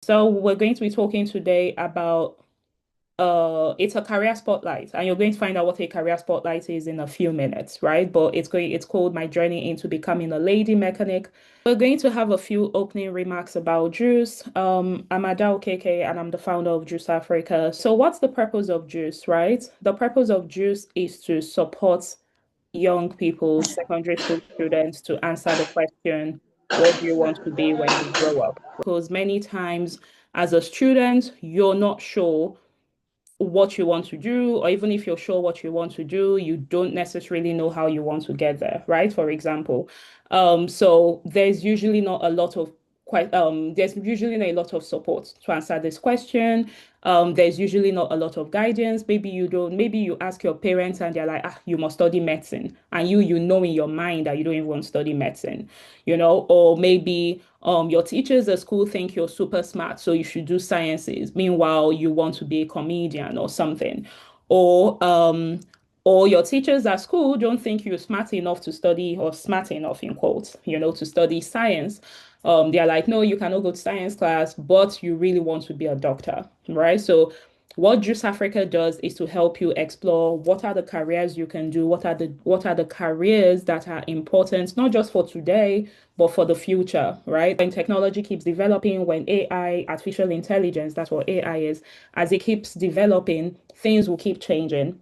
So we're going to be talking today about it's a career spotlight, and you're going to find out what a career spotlight is in a few minutes, right? But it's called My Journey into Becoming a Lady Mechanic. We're going to have a few opening remarks about JuCE. I'm Ada KK and I'm the founder of JuCE Africa. So what's the purpose of JuCE, right? The purpose of JuCE is to support young people, secondary school students, to answer the question, what do you want to be when you grow up? Because many times as a student, you're not sure what you want to do, or even if you're sure what you want to do, you don't necessarily know how you want to get there, right? For example, so there's usually not a lot of support to answer this question. There's usually not a lot of guidance. Maybe you ask your parents and they're like, ah, you must study medicine. And you know in your mind that you don't even want to study medicine, or maybe your teachers at school think you're super smart, so you should do sciences. Meanwhile, you want to be a comedian or something. Or or your teachers at school don't think you're smart enough to study, or smart enough in quotes, to study science. They're like, no, you cannot go to science class, but you really want to be a doctor, right? So what JuCE Africa does is to help you explore what are the careers you can do, what are the careers that are important, not just for today, but for the future, right? When technology keeps developing, when AI, artificial intelligence, that's what AI is, as it keeps developing, things will keep changing.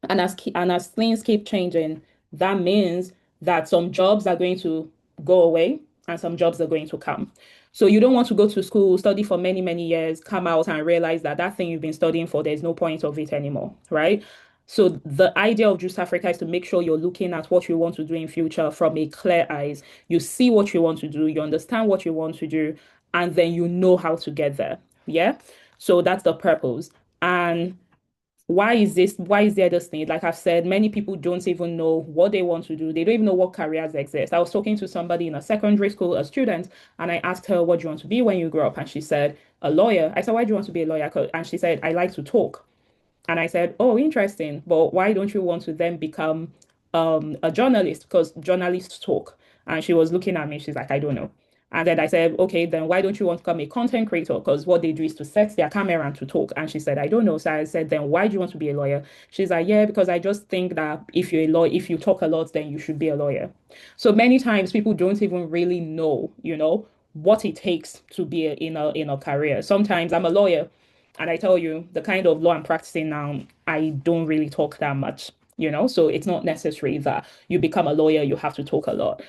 And as things keep changing, that means that some jobs are going to go away and some jobs are going to come. So you don't want to go to school, study for many, many years, come out and realize that that thing you've been studying for, there's no point of it anymore, right? So the idea of JuCE Africa is to make sure you're looking at what you want to do in future from a clear eyes. You see what you want to do, you understand what you want to do, and then you know how to get there. Yeah. So that's the purpose. And why is there this thing? Like I've said, many people don't even know what they want to do. They don't even know what careers exist. I was talking to somebody in a secondary school, a student, and I asked her, what do you want to be when you grow up? And she said, a lawyer. I said, why do you want to be a lawyer? And she said, I like to talk. And I said, oh, interesting. But why don't you want to then become a journalist? Because journalists talk. And she was looking at me. She's like, I don't know. And then I said, okay, then why don't you want to become a content creator? Because what they do is to set their camera and to talk. And she said, I don't know. So I said, then why do you want to be a lawyer? She's like, yeah, because I just think that if you're a lawyer, if you talk a lot, then you should be a lawyer. So many times people don't even really know, what it takes to be in a career. Sometimes I'm a lawyer. And I tell you, the kind of law I'm practicing now, I don't really talk that much, so it's not necessary that you become a lawyer, you have to talk a lot.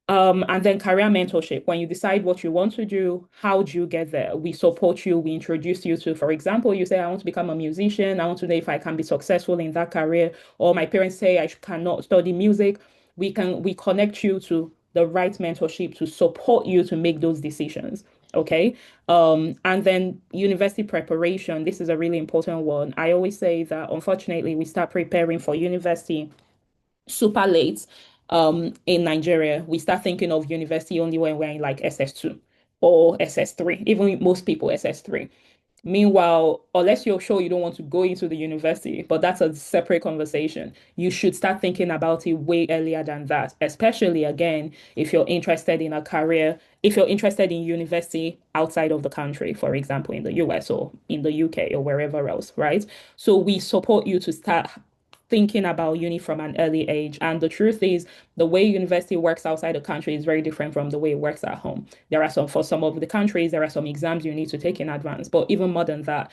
And then career mentorship. When you decide what you want to do, how do you get there? We support you, we introduce you to, for example, you say, I want to become a musician, I want to know if I can be successful in that career, or my parents say I cannot study music. We connect you to the right mentorship to support you to make those decisions. Okay. And then university preparation. This is a really important one. I always say that unfortunately we start preparing for university super late in Nigeria. We start thinking of university only when we're in like SS2 or SS3, even most people SS3. Meanwhile, unless you're sure you don't want to go into the university, but that's a separate conversation, you should start thinking about it way earlier than that, especially again, if you're interested in a career, if you're interested in university outside of the country, for example, in the US or in the UK or wherever else, right? So we support you to start thinking about uni from an early age. And the truth is, the way university works outside the country is very different from the way it works at home. For some of the countries, there are some exams you need to take in advance. But even more than that,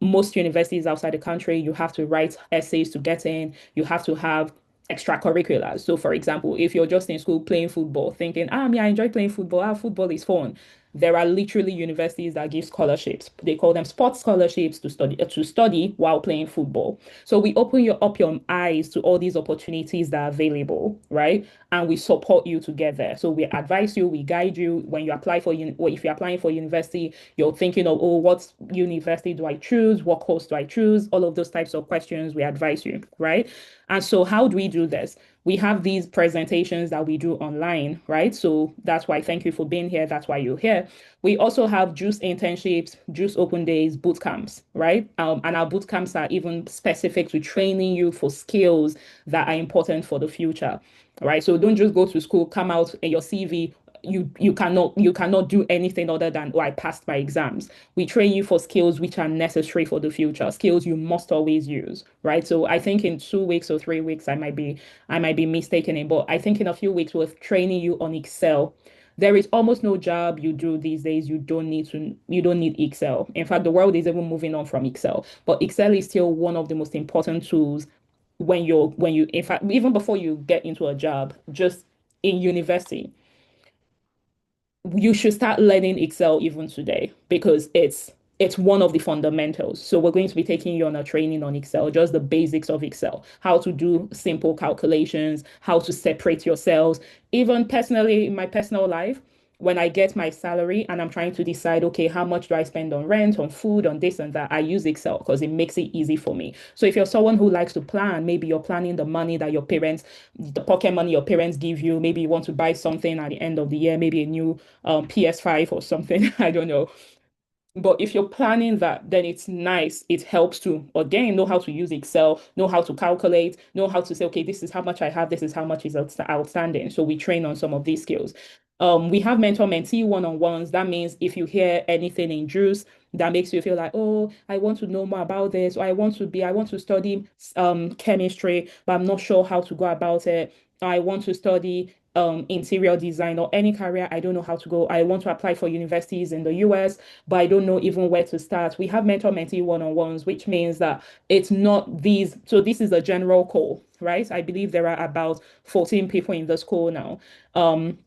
most universities outside the country, you have to write essays to get in. You have to have extracurriculars. So, for example, if you're just in school playing football, thinking, yeah, I enjoy playing football. Football is fun. There are literally universities that give scholarships. They call them sports scholarships to study while playing football. So we open up your eyes to all these opportunities that are available, right? And we support you to get there. So we advise you, we guide you when you apply for or if you're applying for university, you're thinking of, oh, what university do I choose? What course do I choose? All of those types of questions, we advise you, right? And so how do we do this? We have these presentations that we do online, right? So that's why thank you for being here. That's why you're here. We also have JuCE internships, JuCE open days, boot camps, right? And our boot camps are even specific to training you for skills that are important for the future, right? So don't just go to school, come out in your CV. you cannot do anything other than, oh, I passed my exams. We train you for skills which are necessary for the future, skills you must always use, right? So I think in 2 weeks or 3 weeks, I might be mistaken it, but I think in a few weeks we're training you on Excel. There is almost no job you do these days you don't need Excel. In fact, the world is even moving on from Excel, but Excel is still one of the most important tools when you in fact even before you get into a job, just in university you should start learning Excel even today because it's one of the fundamentals. So we're going to be taking you on a training on Excel, just the basics of Excel, how to do simple calculations, how to separate your cells. Even personally, in my personal life, when I get my salary and I'm trying to decide, okay, how much do I spend on rent, on food, on this and that, I use Excel because it makes it easy for me. So if you're someone who likes to plan, maybe you're planning the money that your parents, the pocket money your parents give you, maybe you want to buy something at the end of the year, maybe a new PS5 or something, I don't know. But if you're planning that, then it's nice. It helps to, again, know how to use Excel, know how to calculate, know how to say, okay, this is how much I have, this is how much is outstanding. So we train on some of these skills. We have mentor-mentee one-on-ones. That means if you hear anything in JuCE that makes you feel like, oh, I want to know more about this, or I want to study chemistry, but I'm not sure how to go about it. I want to study interior design or any career. I don't know how to go. I want to apply for universities in the US, but I don't know even where to start. We have mentor-mentee one-on-ones, which means that it's not these. So this is a general call, right? I believe there are about 14 people in the school now. Um,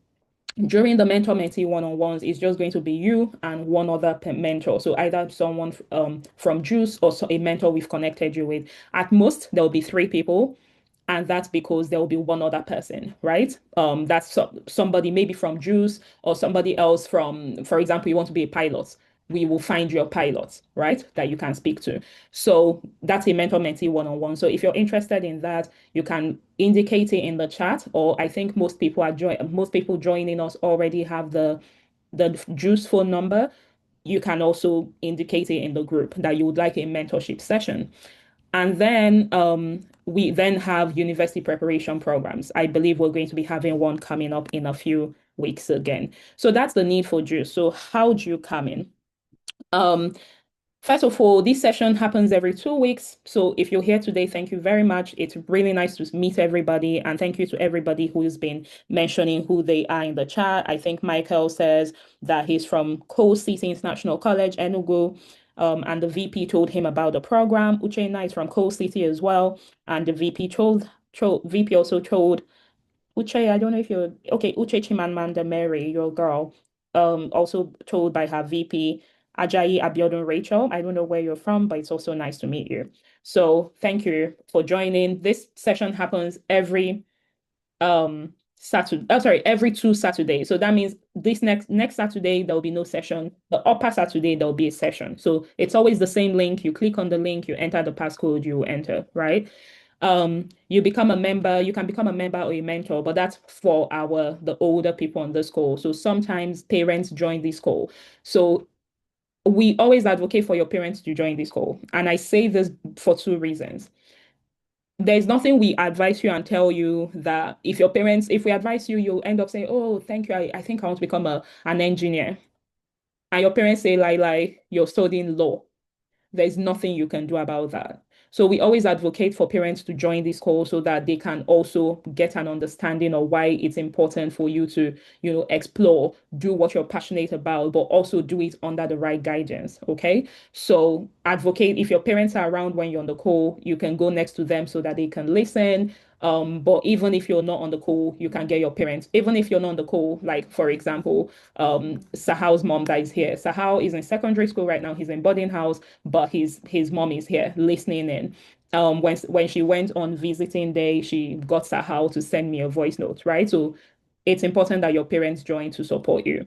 During the mentor-mentee one-on-ones, it's just going to be you and one other mentor. So either someone from JuCE or a mentor we've connected you with. At most, there'll be three people, and that's because there will be one other person, right? That's somebody maybe from JuCE or somebody else from, for example, you want to be a pilot. We will find you a pilot, right? That you can speak to. So that's a mentor-mentee one-on-one. So if you're interested in that, you can indicate it in the chat, or I think most people joining us already have the JuCE phone number. You can also indicate it in the group that you would like a mentorship session. And then we then have university preparation programs. I believe we're going to be having one coming up in a few weeks again. So that's the need for JuCE. So how do you come in? Um, First of all, this session happens every 2 weeks. So if you're here today, thank you very much. It's really nice to meet everybody. And thank you to everybody who's been mentioning who they are in the chat. I think Michael says that he's from Coast City International College, Enugu. And the VP told him about the program. Uchenna is from Coast City as well. And the VP also told Uche, I don't know if you're okay. Uche Chimamanda Mary, your girl, also told by her VP, Ajayi Abiodun Rachel. I don't know where you're from, but it's also nice to meet you. So thank you for joining. This session happens every Saturday. Oh, sorry, every 2 Saturdays. So that means this next Saturday there will be no session. The upper Saturday there will be a session. So it's always the same link. You click on the link, you enter the passcode, you enter, right? You become a member, you can become a member or a mentor, but that's for the older people on this call. So sometimes parents join this call. So we always advocate for your parents to join this call. And I say this for two reasons. There's nothing we advise you and tell you that if we advise you, you'll end up saying, oh, thank you. I think I want to become an engineer. And your parents say, like, you're studying law. There's nothing you can do about that. So we always advocate for parents to join this call so that they can also get an understanding of why it's important for you to, explore, do what you're passionate about, but also do it under the right guidance. Okay. So advocate if your parents are around when you're on the call, you can go next to them so that they can listen. But even if you're not on the call, you can get your parents. Even if you're not on the call, like for example, Sahal's mom that is here. Sahal is in secondary school right now. He's in boarding house, but his mom is here listening in. When she went on visiting day, she got Sahal to send me a voice note, right? So it's important that your parents join to support you.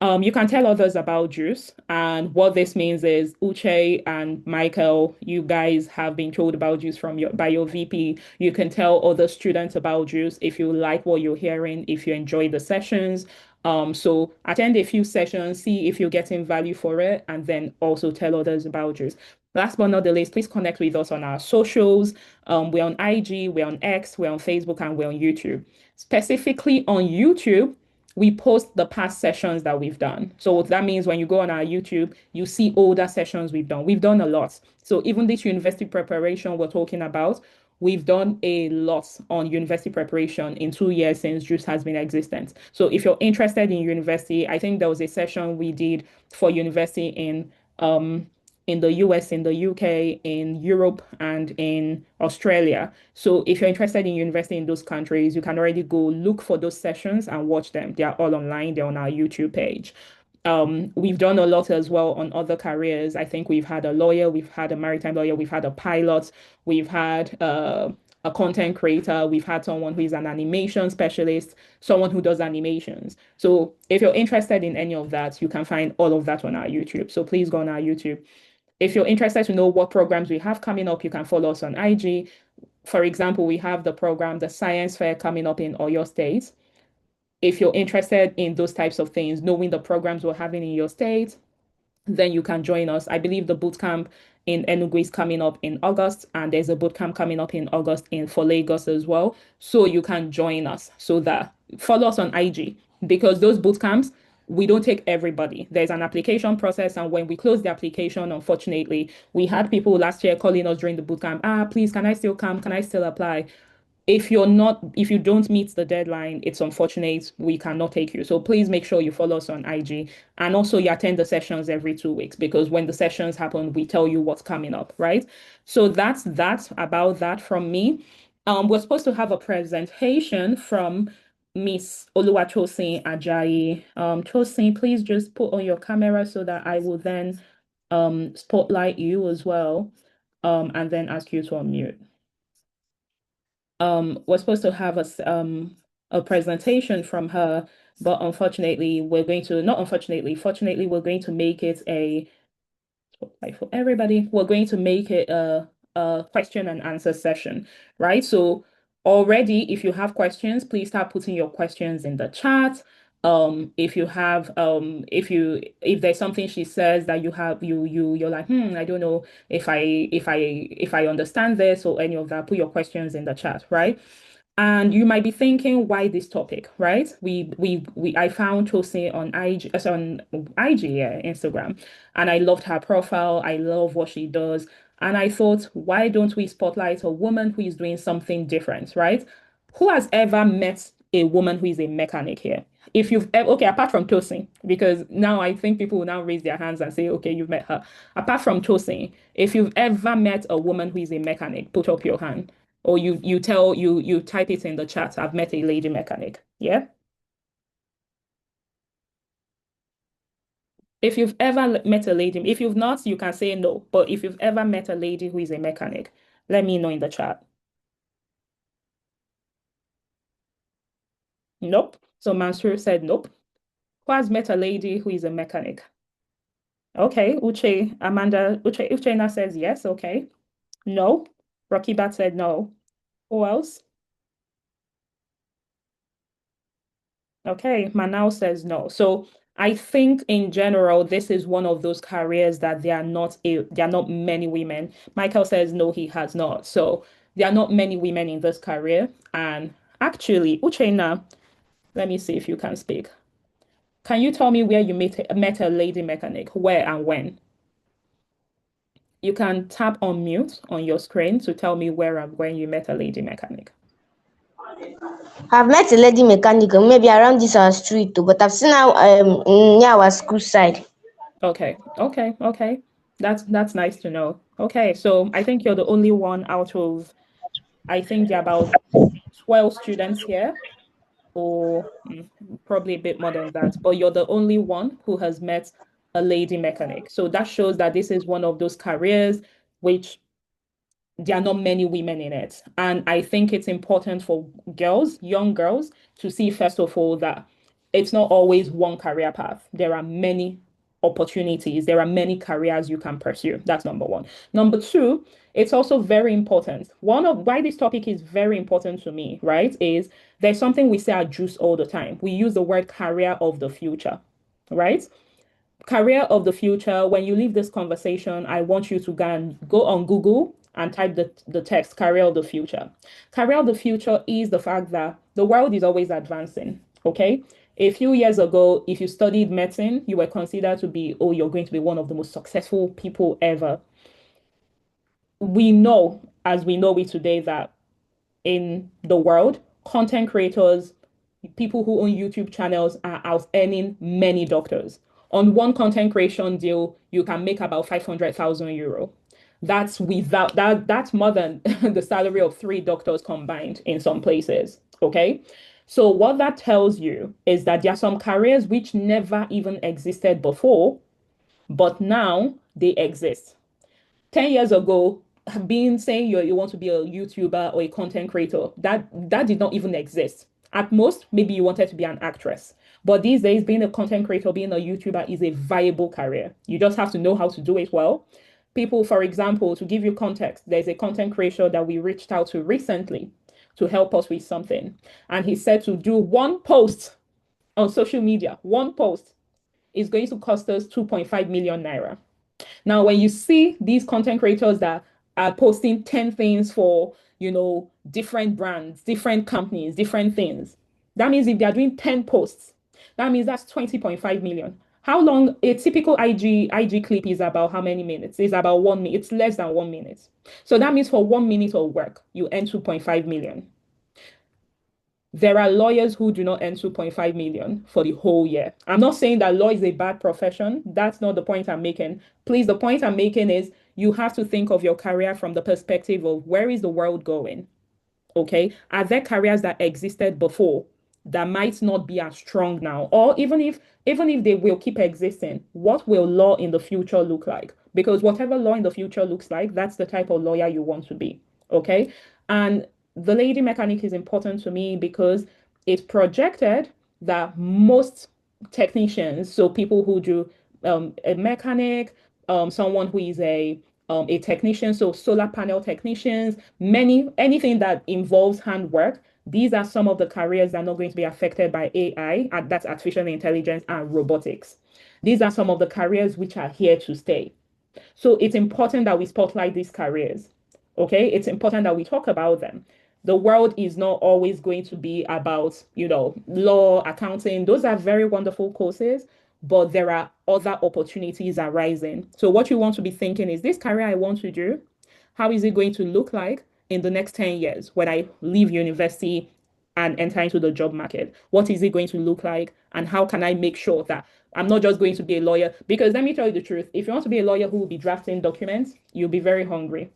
You can tell others about JuCE, and what this means is Uche and Michael, you guys have been told about JuCE by your VP. You can tell other students about JuCE if you like what you're hearing, if you enjoy the sessions. So attend a few sessions, see if you're getting value for it, and then also tell others about JuCE. Last but not the least, please connect with us on our socials. We're on IG, we're on X, we're on Facebook, and we're on YouTube. Specifically on YouTube, we post the past sessions that we've done. So that means when you go on our YouTube, you see older sessions we've done. We've done a lot. So even this university preparation we're talking about, we've done a lot on university preparation in 2 years since JuCE has been existent. So if you're interested in university, I think there was a session we did for university in the US, in the UK, in Europe, and in Australia. So if you're interested in university in those countries, you can already go look for those sessions and watch them. They are all online. They're on our YouTube page. We've done a lot as well on other careers. I think we've had a lawyer, we've had a maritime lawyer, we've had a pilot, we've had a content creator, we've had someone who is an animation specialist, someone who does animations. So if you're interested in any of that, you can find all of that on our YouTube. So please go on our YouTube. If you're interested to know what programs we have coming up, you can follow us on IG. For example, we have the program, the Science Fair coming up in Oyo State. If you're interested in those types of things, knowing the programs we're having in your state, then you can join us. I believe the boot camp in Enugu is coming up in August, and there's a boot camp coming up in August in for Lagos as well. So you can join us. So that follow us on IG because those boot camps we don't take everybody. There's an application process, and when we close the application, unfortunately, we had people last year calling us during the boot camp. Please, can I still come? Can I still apply? If you don't meet the deadline, it's unfortunate we cannot take you. So please make sure you follow us on IG and also you attend the sessions every 2 weeks because when the sessions happen, we tell you what's coming up, right? So that's about that from me. We're supposed to have a presentation from Miss Oluwatosin Ajayi. Tosin, please just put on your camera so that I will then spotlight you as well, and then ask you to unmute. We're supposed to have a presentation from her, but unfortunately, not unfortunately, fortunately, we're going to make it a like for everybody, we're going to make it a question and answer session, right? So already, if you have questions, please start putting your questions in the chat. If you have if there's something she says that you're like, I don't know if I understand this or any of that, put your questions in the chat, right? And you might be thinking, why this topic, right? I found Tosin on IG, on IG, yeah, Instagram, and I loved her profile. I love what she does. And I thought, why don't we spotlight a woman who is doing something different, right? Who has ever met a woman who is a mechanic here? If you've ever, okay, apart from Tosin, because now I think people will now raise their hands and say, okay, you've met her. Apart from Tosin, if you've ever met a woman who is a mechanic, put up your hand. Or you type it in the chat. I've met a lady mechanic. Yeah. If you've ever met a lady, if you've not, you can say no. But if you've ever met a lady who is a mechanic, let me know in the chat. Nope. So Mansur said nope. Who has met a lady who is a mechanic? Okay. Uchena says yes. Okay. No. Rocky Bat said no. Who else? Okay, Manal says no. So I think in general, this is one of those careers that there are not many women. Michael says no, he has not. So there are not many women in this career. And actually, Uchenna, let me see if you can speak. Can you tell me where you met a lady mechanic? Where and when? You can tap on mute on your screen to tell me where and when you met a lady mechanic. I've met a lady mechanic maybe around this our street too, but I've seen her near our school side. Okay. That's nice to know. Okay, so I think you're the only one out of I think there are about 12 students here, or probably a bit more than that, but you're the only one who has met a lady mechanic. So that shows that this is one of those careers which there are not many women in it. And I think it's important for girls, young girls, to see, first of all, that it's not always one career path. There are many opportunities, there are many careers you can pursue. That's number one. Number two, it's also very important. One of why this topic is very important to me, right, is there's something we say at JuCE all the time. We use the word career of the future, right? Career of the future, when you leave this conversation, I want you to go on Google and type the text career of the future. Career of the future is the fact that the world is always advancing, okay? A few years ago, if you studied medicine, you were considered to be, oh, you're going to be one of the most successful people ever. We know, as we know it today, that in the world, content creators, people who own YouTube channels are out earning many doctors. On one content creation deal, you can make about 500,000 euro. That's without that's more than the salary of three doctors combined in some places. Okay. So what that tells you is that there are some careers which never even existed before, but now they exist. 10 years ago, being saying you want to be a YouTuber or a content creator, that did not even exist. At most, maybe you wanted to be an actress. But these days, being a content creator, being a YouTuber is a viable career. You just have to know how to do it well. People, for example, to give you context, there's a content creator that we reached out to recently to help us with something. And he said to do one post on social media, one post is going to cost us 2.5 million naira. Now, when you see these content creators that are posting 10 things for, different brands, different companies, different things, that means if they are doing 10 posts, that means that's 20.5 million. How long a typical IG clip is about how many minutes? It's about 1 minute. It's less than 1 minute. So that means for 1 minute of work, you earn 2.5 million. There are lawyers who do not earn 2.5 million for the whole year. I'm not saying that law is a bad profession. That's not the point I'm making. Please, the point I'm making is you have to think of your career from the perspective of where is the world going? Okay. Are there careers that existed before that might not be as strong now? Or even if they will keep existing, what will law in the future look like? Because whatever law in the future looks like, that's the type of lawyer you want to be. Okay. And the lady mechanic is important to me because it's projected that most technicians, so people who do a mechanic, someone who is a technician, so solar panel technicians, anything that involves handwork, these are some of the careers that are not going to be affected by AI, and that's artificial intelligence and robotics. These are some of the careers which are here to stay. So it's important that we spotlight these careers. Okay. It's important that we talk about them. The world is not always going to be about, law, accounting. Those are very wonderful courses, but there are other opportunities arising. So what you want to be thinking is this career I want to do, how is it going to look like in the next 10 years when I leave university and enter into the job market? What is it going to look like? And how can I make sure that I'm not just going to be a lawyer? Because let me tell you the truth, if you want to be a lawyer who will be drafting documents, you'll be very hungry.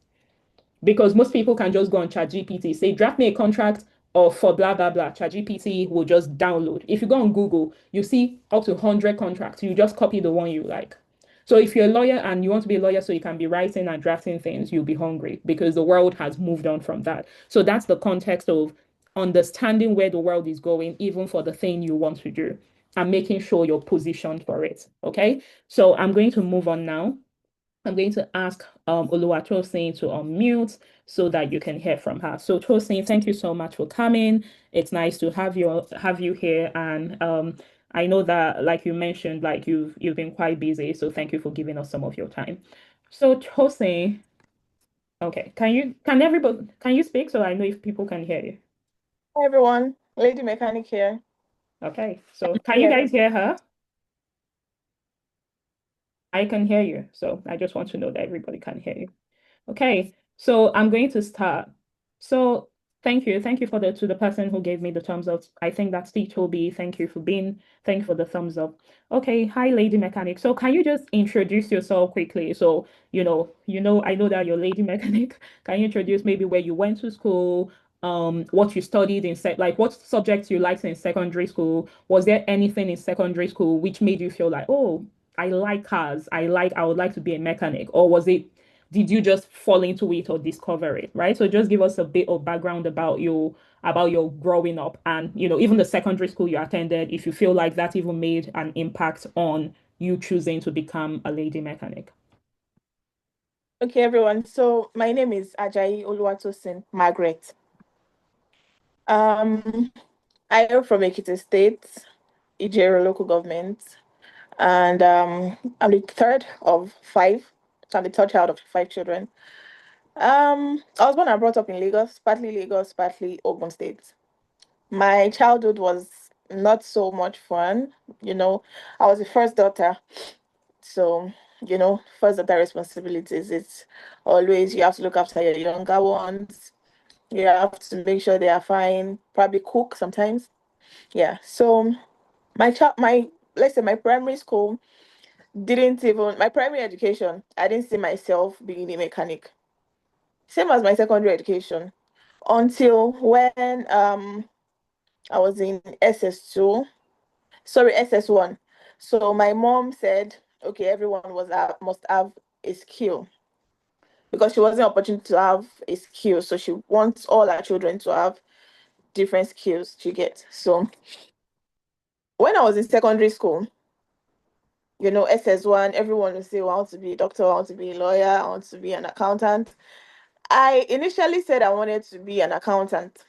Because most people can just go on ChatGPT, say, draft me a contract or for blah, blah, blah. ChatGPT will just download. If you go on Google, you see up to 100 contracts. You just copy the one you like. So if you're a lawyer and you want to be a lawyer so you can be writing and drafting things, you'll be hungry because the world has moved on from that. So that's the context of understanding where the world is going, even for the thing you want to do, and making sure you're positioned for it. Okay. So I'm going to move on now. I'm going to ask Oluwatosin to unmute so that you can hear from her. So Tosin, thank you so much for coming. It's nice to have you here. And I know that, like you mentioned, like you've been quite busy. So thank you for giving us some of your time. So Tosin, okay, can you speak so I know if people can hear you? Hi everyone, Lady Mechanic here. Okay, so can you Yeah. guys hear her? I can hear you. So I just want to know that everybody can hear you. Okay, so I'm going to start. So thank you. Thank you to the person who gave me the thumbs up. I think that's T Toby. Thank you for the thumbs up. Okay, hi Lady Mechanic. So can you just introduce yourself quickly? So, I know that you're Lady Mechanic. Can you introduce maybe where you went to school, what you studied like what subjects you liked in secondary school? Was there anything in secondary school which made you feel like, oh, I like cars. I would like to be a mechanic, or did you just fall into it or discover it, right? So just give us a bit of background about your growing up and even the secondary school you attended, if you feel like that even made an impact on you choosing to become a lady mechanic. Okay, everyone. So my name is Ajayi Oluwatosin Margaret. I am from Ekiti State, Ijero local government, and I'm the third of five. So I'm the third child of five children. I was born and brought up in Lagos, partly Ogun State. My childhood was not so much fun. I was the first daughter. So, first daughter responsibilities, it's always you have to look after your younger ones. You have to make sure they are fine, probably cook sometimes. Yeah. So my let's say my primary school didn't even my primary education, I didn't see myself being a mechanic. Same as my secondary education. Until when I was in SS2, sorry, SS1. So my mom said, okay, everyone must have a skill because she wasn't opportunity to have a skill. So she wants all her children to have different skills to get. So when I was in secondary school, SS1, everyone will say, well, I want to be a doctor, I want to be a lawyer, I want to be an accountant. I initially said I wanted to be an accountant.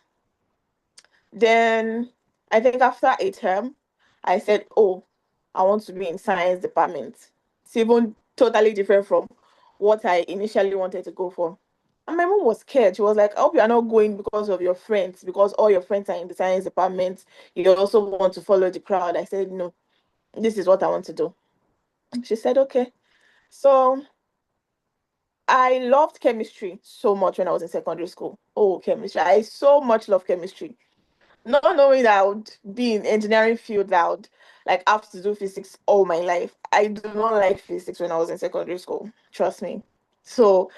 Then I think after a term, I said, oh, I want to be in science department. It's even totally different from what I initially wanted to go for. And my mom was scared. She was like, I hope you are not going because of your friends, because all your friends are in the science department. You also want to follow the crowd. I said, no, this is what I want to do. She said, okay. So I loved chemistry so much when I was in secondary school. Oh, chemistry. I so much love chemistry. Not knowing that I would be in engineering field that I would like have to do physics all my life. I do not like physics when I was in secondary school. Trust me. So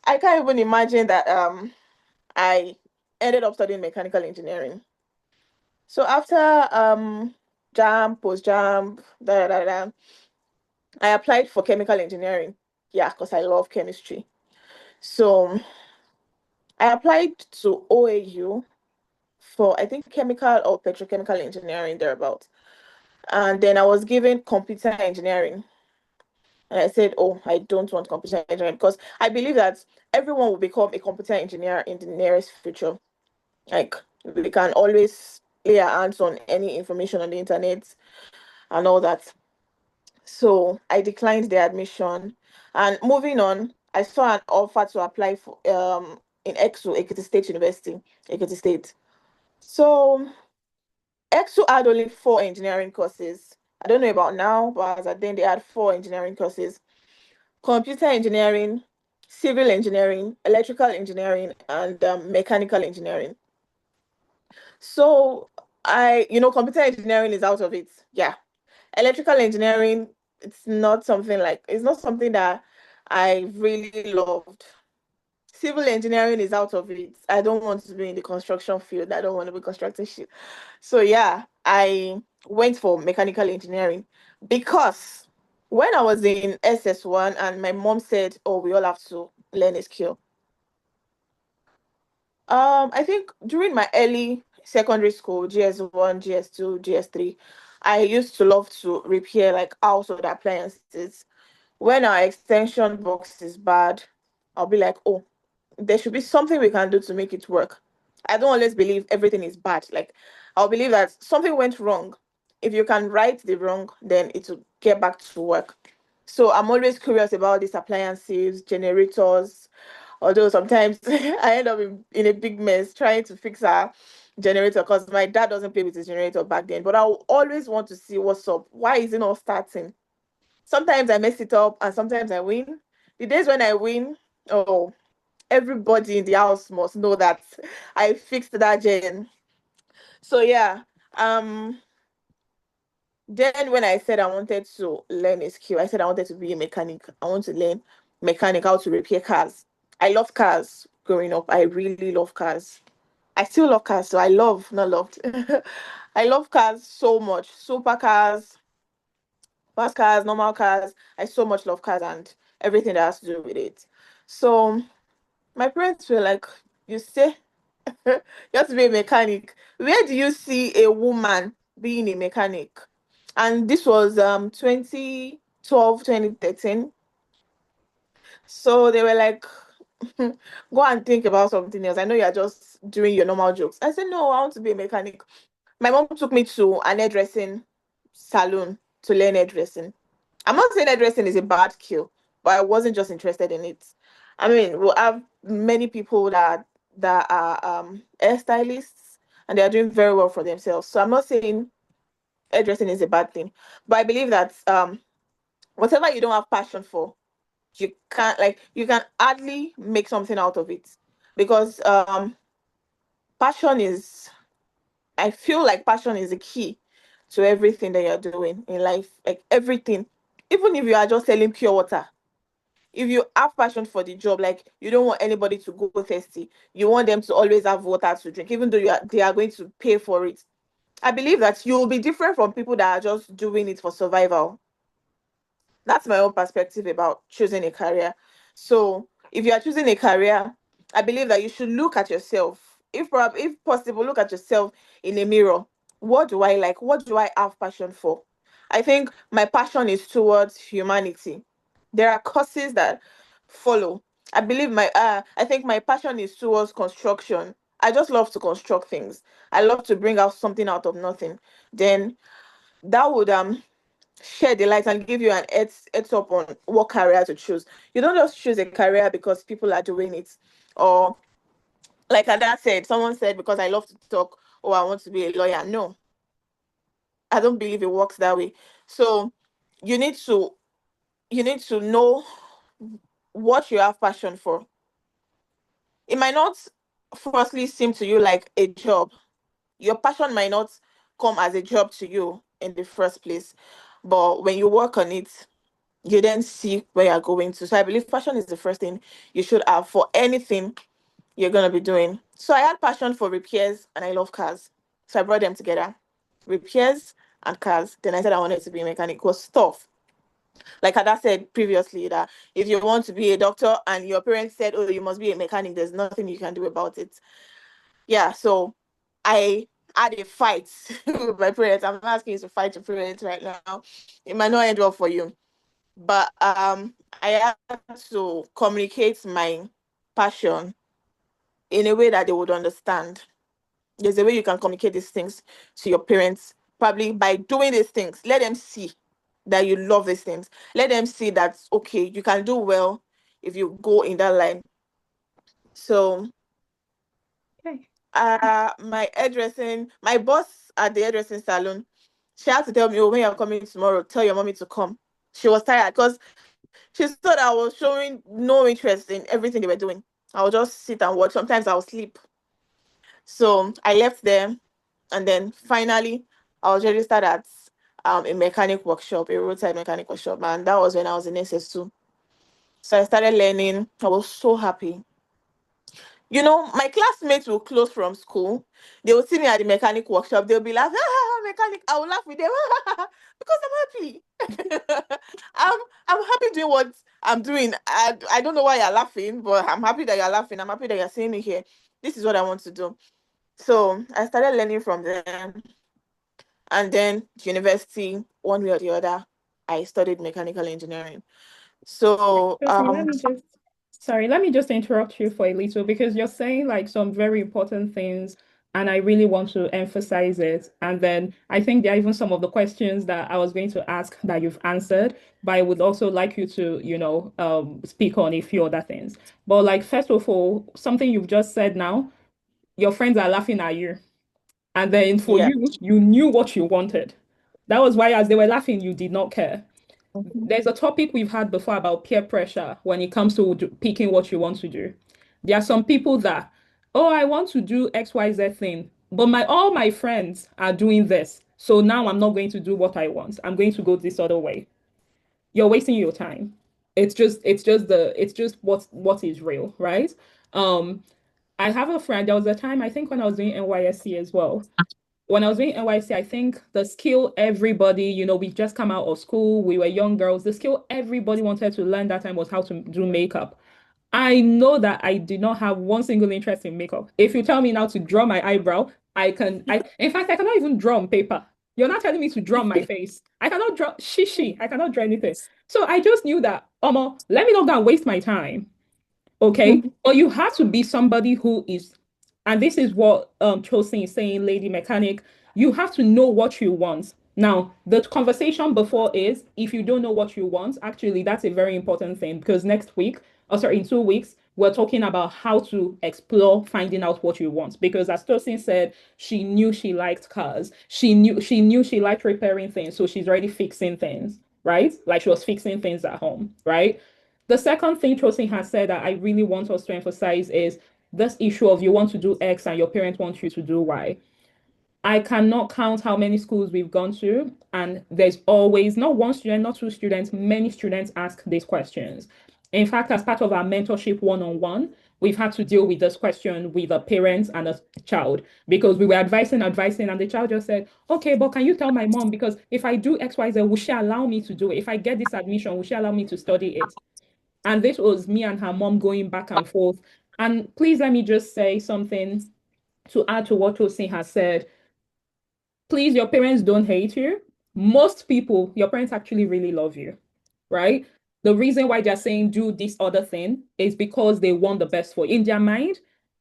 I can't even imagine that I ended up studying mechanical engineering. So after jam, post jam, I applied for chemical engineering. Yeah, because I love chemistry. So I applied to OAU for I think chemical or petrochemical engineering thereabout. And then I was given computer engineering. And I said, oh, I don't want computer engineering because I believe that everyone will become a computer engineer in the nearest future. Like we can always lay our hands on any information on the internet and all that. So I declined the admission. And moving on, I saw an offer to apply for in EXU, Ekiti State University, Ekiti State. So EXU had only four engineering courses. I don't know about now, but as at then they had four engineering courses: computer engineering, civil engineering, electrical engineering, and mechanical engineering. So computer engineering is out of it. Yeah, electrical engineering, it's not something that I really loved. Civil engineering is out of it. I don't want to be in the construction field. I don't want to be constructing shit. So yeah, I went for mechanical engineering because when I was in SS1 and my mom said, oh, we all have to learn a skill. I think during my early secondary school, GS1, GS2, GS3, I used to love to repair like household appliances. When our extension box is bad, I'll be like, oh, there should be something we can do to make it work. I don't always believe everything is bad. Like, I'll believe that something went wrong. If you can right the wrong, then it will get back to work. So I'm always curious about these appliances, generators, although sometimes I end up in a big mess trying to fix our generator because my dad doesn't play with his generator back then. But I'll always want to see what's up. Why is it not starting? Sometimes I mess it up and sometimes I win. The days when I win, oh, everybody in the house must know that I fixed that gen. So yeah, um, then when I said I wanted to learn a skill, I said I wanted to be a mechanic. I want to learn mechanic, how to repair cars. I love cars growing up. I really love cars. I still love cars, so I love, not loved. I love cars so much. Supercars, fast cars, normal cars. I so much love cars and everything that has to do with it. So my parents were like, you say you have to be a mechanic. Where do you see a woman being a mechanic? And this was 2012, 2013. So they were like, go and think about something else. I know you're just doing your normal jokes. I said, no, I want to be a mechanic. My mom took me to an hairdressing salon to learn hairdressing. I'm not saying hairdressing is a bad skill, but I wasn't just interested in it. I mean, we'll have many people that are hairstylists and they are doing very well for themselves. So I'm not saying hairdressing is a bad thing, but I believe that whatever you don't have passion for, you can hardly make something out of it, because passion is I feel like passion is the key to everything that you're doing in life. Like everything. Even if you are just selling pure water, if you have passion for the job, like you don't want anybody to go thirsty, you want them to always have water to drink, even though they are going to pay for it. I believe that you will be different from people that are just doing it for survival. That's my own perspective about choosing a career. So if you are choosing a career, I believe that you should look at yourself. If possible, look at yourself in a mirror. What do I like? What do I have passion for? I think my passion is towards humanity. There are courses that follow. I think my passion is towards construction. I just love to construct things. I love to bring out something out of nothing. Then that would shed the light and give you an heads up on what career to choose. You don't just choose a career because people are doing it, or like Ada said, someone said because I love to talk, or I want to be a lawyer. No, I don't believe it works that way. So you need to know what you have passion for. It might not firstly seem to you like a job. Your passion might not come as a job to you in the first place, but when you work on it, you then see where you're going to. So I believe passion is the first thing you should have for anything you're gonna be doing. So I had passion for repairs and I love cars. So I brought them together. Repairs and cars. Then I said I wanted to be a mechanic. It was tough. Like Ada said previously, that if you want to be a doctor and your parents said, oh, you must be a mechanic, there's nothing you can do about it. Yeah, so I had a fight with my parents. I'm not asking you to fight your parents right now. It might not end well for you, but I had to communicate my passion in a way that they would understand. There's a way you can communicate these things to your parents, probably by doing these things. Let them see that you love these things. Let them see that okay, you can do well if you go in that line. So Okay. my boss at the hairdressing salon, she had to tell me, oh, when you're coming tomorrow, tell your mommy to come. She was tired because she thought I was showing no interest in everything they were doing. I'll just sit and watch. Sometimes I'll sleep. So I left there, and then finally I was registered at a mechanic workshop, a roadside mechanic workshop, and that was when I was in SS2. So I started learning. I was so happy. You know, my classmates will close from school. They will see me at the mechanic workshop. They'll be like, ah, mechanic. I will laugh with them because I'm happy. I'm happy doing what I'm doing. I don't know why you're laughing, but I'm happy that you're laughing. I'm happy that you're seeing me here. This is what I want to do. So I started learning from them. And then university, one way or the other, I studied mechanical engineering. So Josie, let me just interrupt you for a little because you're saying like some very important things, and I really want to emphasize it. And then I think there are even some of the questions that I was going to ask that you've answered, but I would also like you to, speak on a few other things. But like, first of all, something you've just said now, your friends are laughing at you. And then for yeah. you, you knew what you wanted. That was why, as they were laughing, you did not care. Mhm. There's a topic we've had before about peer pressure when it comes to picking what you want to do. There are some people that, oh, I want to do XYZ thing, but my all my friends are doing this. So now I'm not going to do what I want. I'm going to go this other way. You're wasting your time. It's just what is real, right? Um, I have a friend, there was a time I think when I was doing NYSC as well, when I was doing NYC, I think the skill everybody, we just come out of school, we were young girls. The skill everybody wanted to learn that time was how to do makeup. I know that I did not have one single interest in makeup. If you tell me now to draw my eyebrow, in fact, I cannot even draw on paper. You're not telling me to draw my face. I cannot draw shishi. I cannot draw anything. So I just knew that, let me not go and waste my time. Okay. But you have to be somebody who is, and this is what Chosin is saying, Lady Mechanic, you have to know what you want. Now, the conversation before is if you don't know what you want, actually, that's a very important thing because next week, oh sorry, in 2 weeks, we're talking about how to explore finding out what you want. Because as Tosin said, she knew she liked cars. She knew she liked repairing things. So she's already fixing things, right? Like she was fixing things at home, right? The second thing Tosin has said that I really want us to emphasize is this issue of you want to do X and your parents want you to do Y. I cannot count how many schools we've gone to, and there's always not one student, not two students, many students ask these questions. In fact, as part of our mentorship one-on-one, we've had to deal with this question with a parent and a child because we were advising, and the child just said, okay, but can you tell my mom? Because if I do XYZ, will she allow me to do it? If I get this admission, will she allow me to study it? And this was me and her mom going back and forth. And please let me just say something to add to what Tosin has said. Please, your parents don't hate you. Most people, your parents actually really love you, right? The reason why they're saying do this other thing is because they want the best for you. In their mind,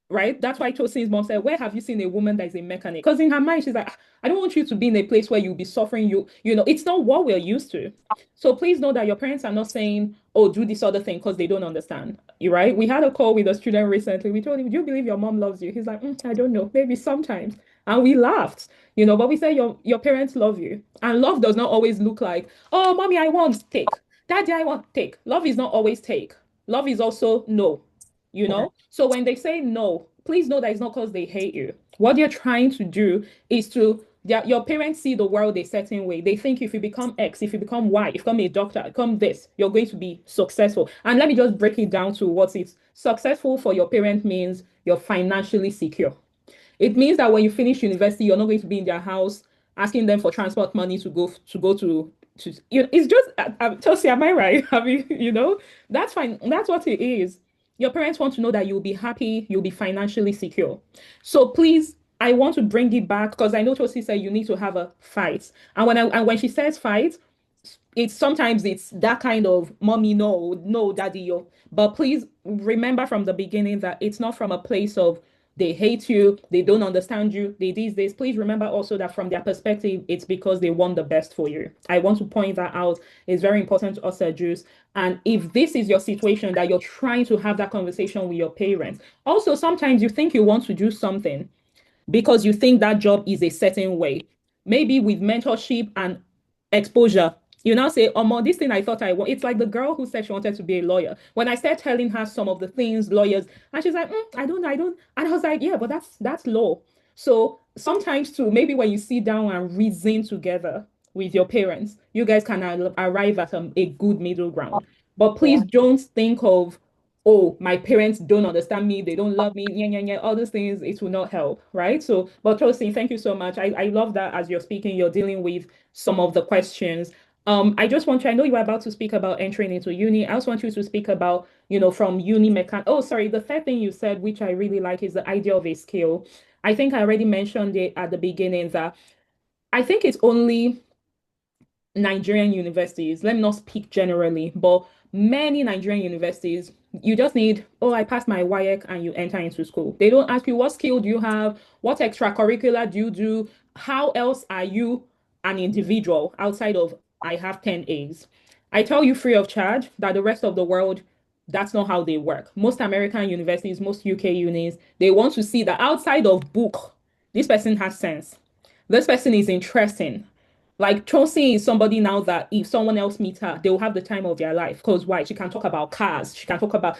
right? That's why Tosin's mom said, where have you seen a woman that is a mechanic? Because in her mind, she's like, I don't want you to be in a place where you'll be suffering. It's not what we're used to. So please know that your parents are not saying, oh, do this other thing because they don't understand. You right? We had a call with a student recently. We told him, do you believe your mom loves you? He's like, I don't know, maybe sometimes. And we laughed, but we say your parents love you. And love does not always look like, oh, mommy, I want take. Daddy, I want take. Love is not always take. Love is also no, So when they say no, please know that it's not because they hate you. What they're trying to do is your parents see the world a certain way. They think if you become X, if you become Y, if you become a doctor, become this, you're going to be successful. And let me just break it down to what it's successful for your parent means you're financially secure. It means that when you finish university, you're not going to be in their house asking them for transport money to go to. It's just Chelsea, am I right? I mean, that's fine. That's what it is. Your parents want to know that you'll be happy, you'll be financially secure. So please, I want to bring it back because I know Chelsea said you need to have a fight. And when she says fight, it's that kind of mommy, no, no, daddy, yo. But please remember from the beginning that it's not from a place of they hate you, they don't understand you, they these days. Please remember also that from their perspective, it's because they want the best for you. I want to point that out. It's very important to us as Jews. And if this is your situation that you're trying to have that conversation with your parents, also sometimes you think you want to do something because you think that job is a certain way. Maybe with mentorship and exposure, you now say, oh, mom, this thing I thought I want. It's like the girl who said she wanted to be a lawyer. When I started telling her some of the things lawyers, and she's like, I don't. And I was like, yeah, but that's law. So sometimes too, maybe when you sit down and reason together with your parents, you guys can arrive at a good middle ground. But please Yeah. don't think of, oh, my parents don't understand me, they don't love me, yeah, yeah, yeah, all those things, it will not help, right? So, but Chelsea, thank you so much. I love that as you're speaking, you're dealing with some of the questions. I know you were about to speak about entering into uni. I also want you to speak about, from uni oh, sorry, the third thing you said, which I really like, is the idea of a skill. I think I already mentioned it at the beginning that I think it's only Nigerian universities, let me not speak generally, but many Nigerian universities, you just need, oh, I passed my WAEC and you enter into school. They don't ask you what skill do you have, what extracurricular do you do, how else are you an individual outside of I have 10 A's. I tell you free of charge that the rest of the world, that's not how they work. Most American universities, most UK unis, they want to see that outside of book, this person has sense. This person is interesting. Like Chelsea is somebody now that if someone else meets her, they will have the time of their life. Because why? She can talk about cars.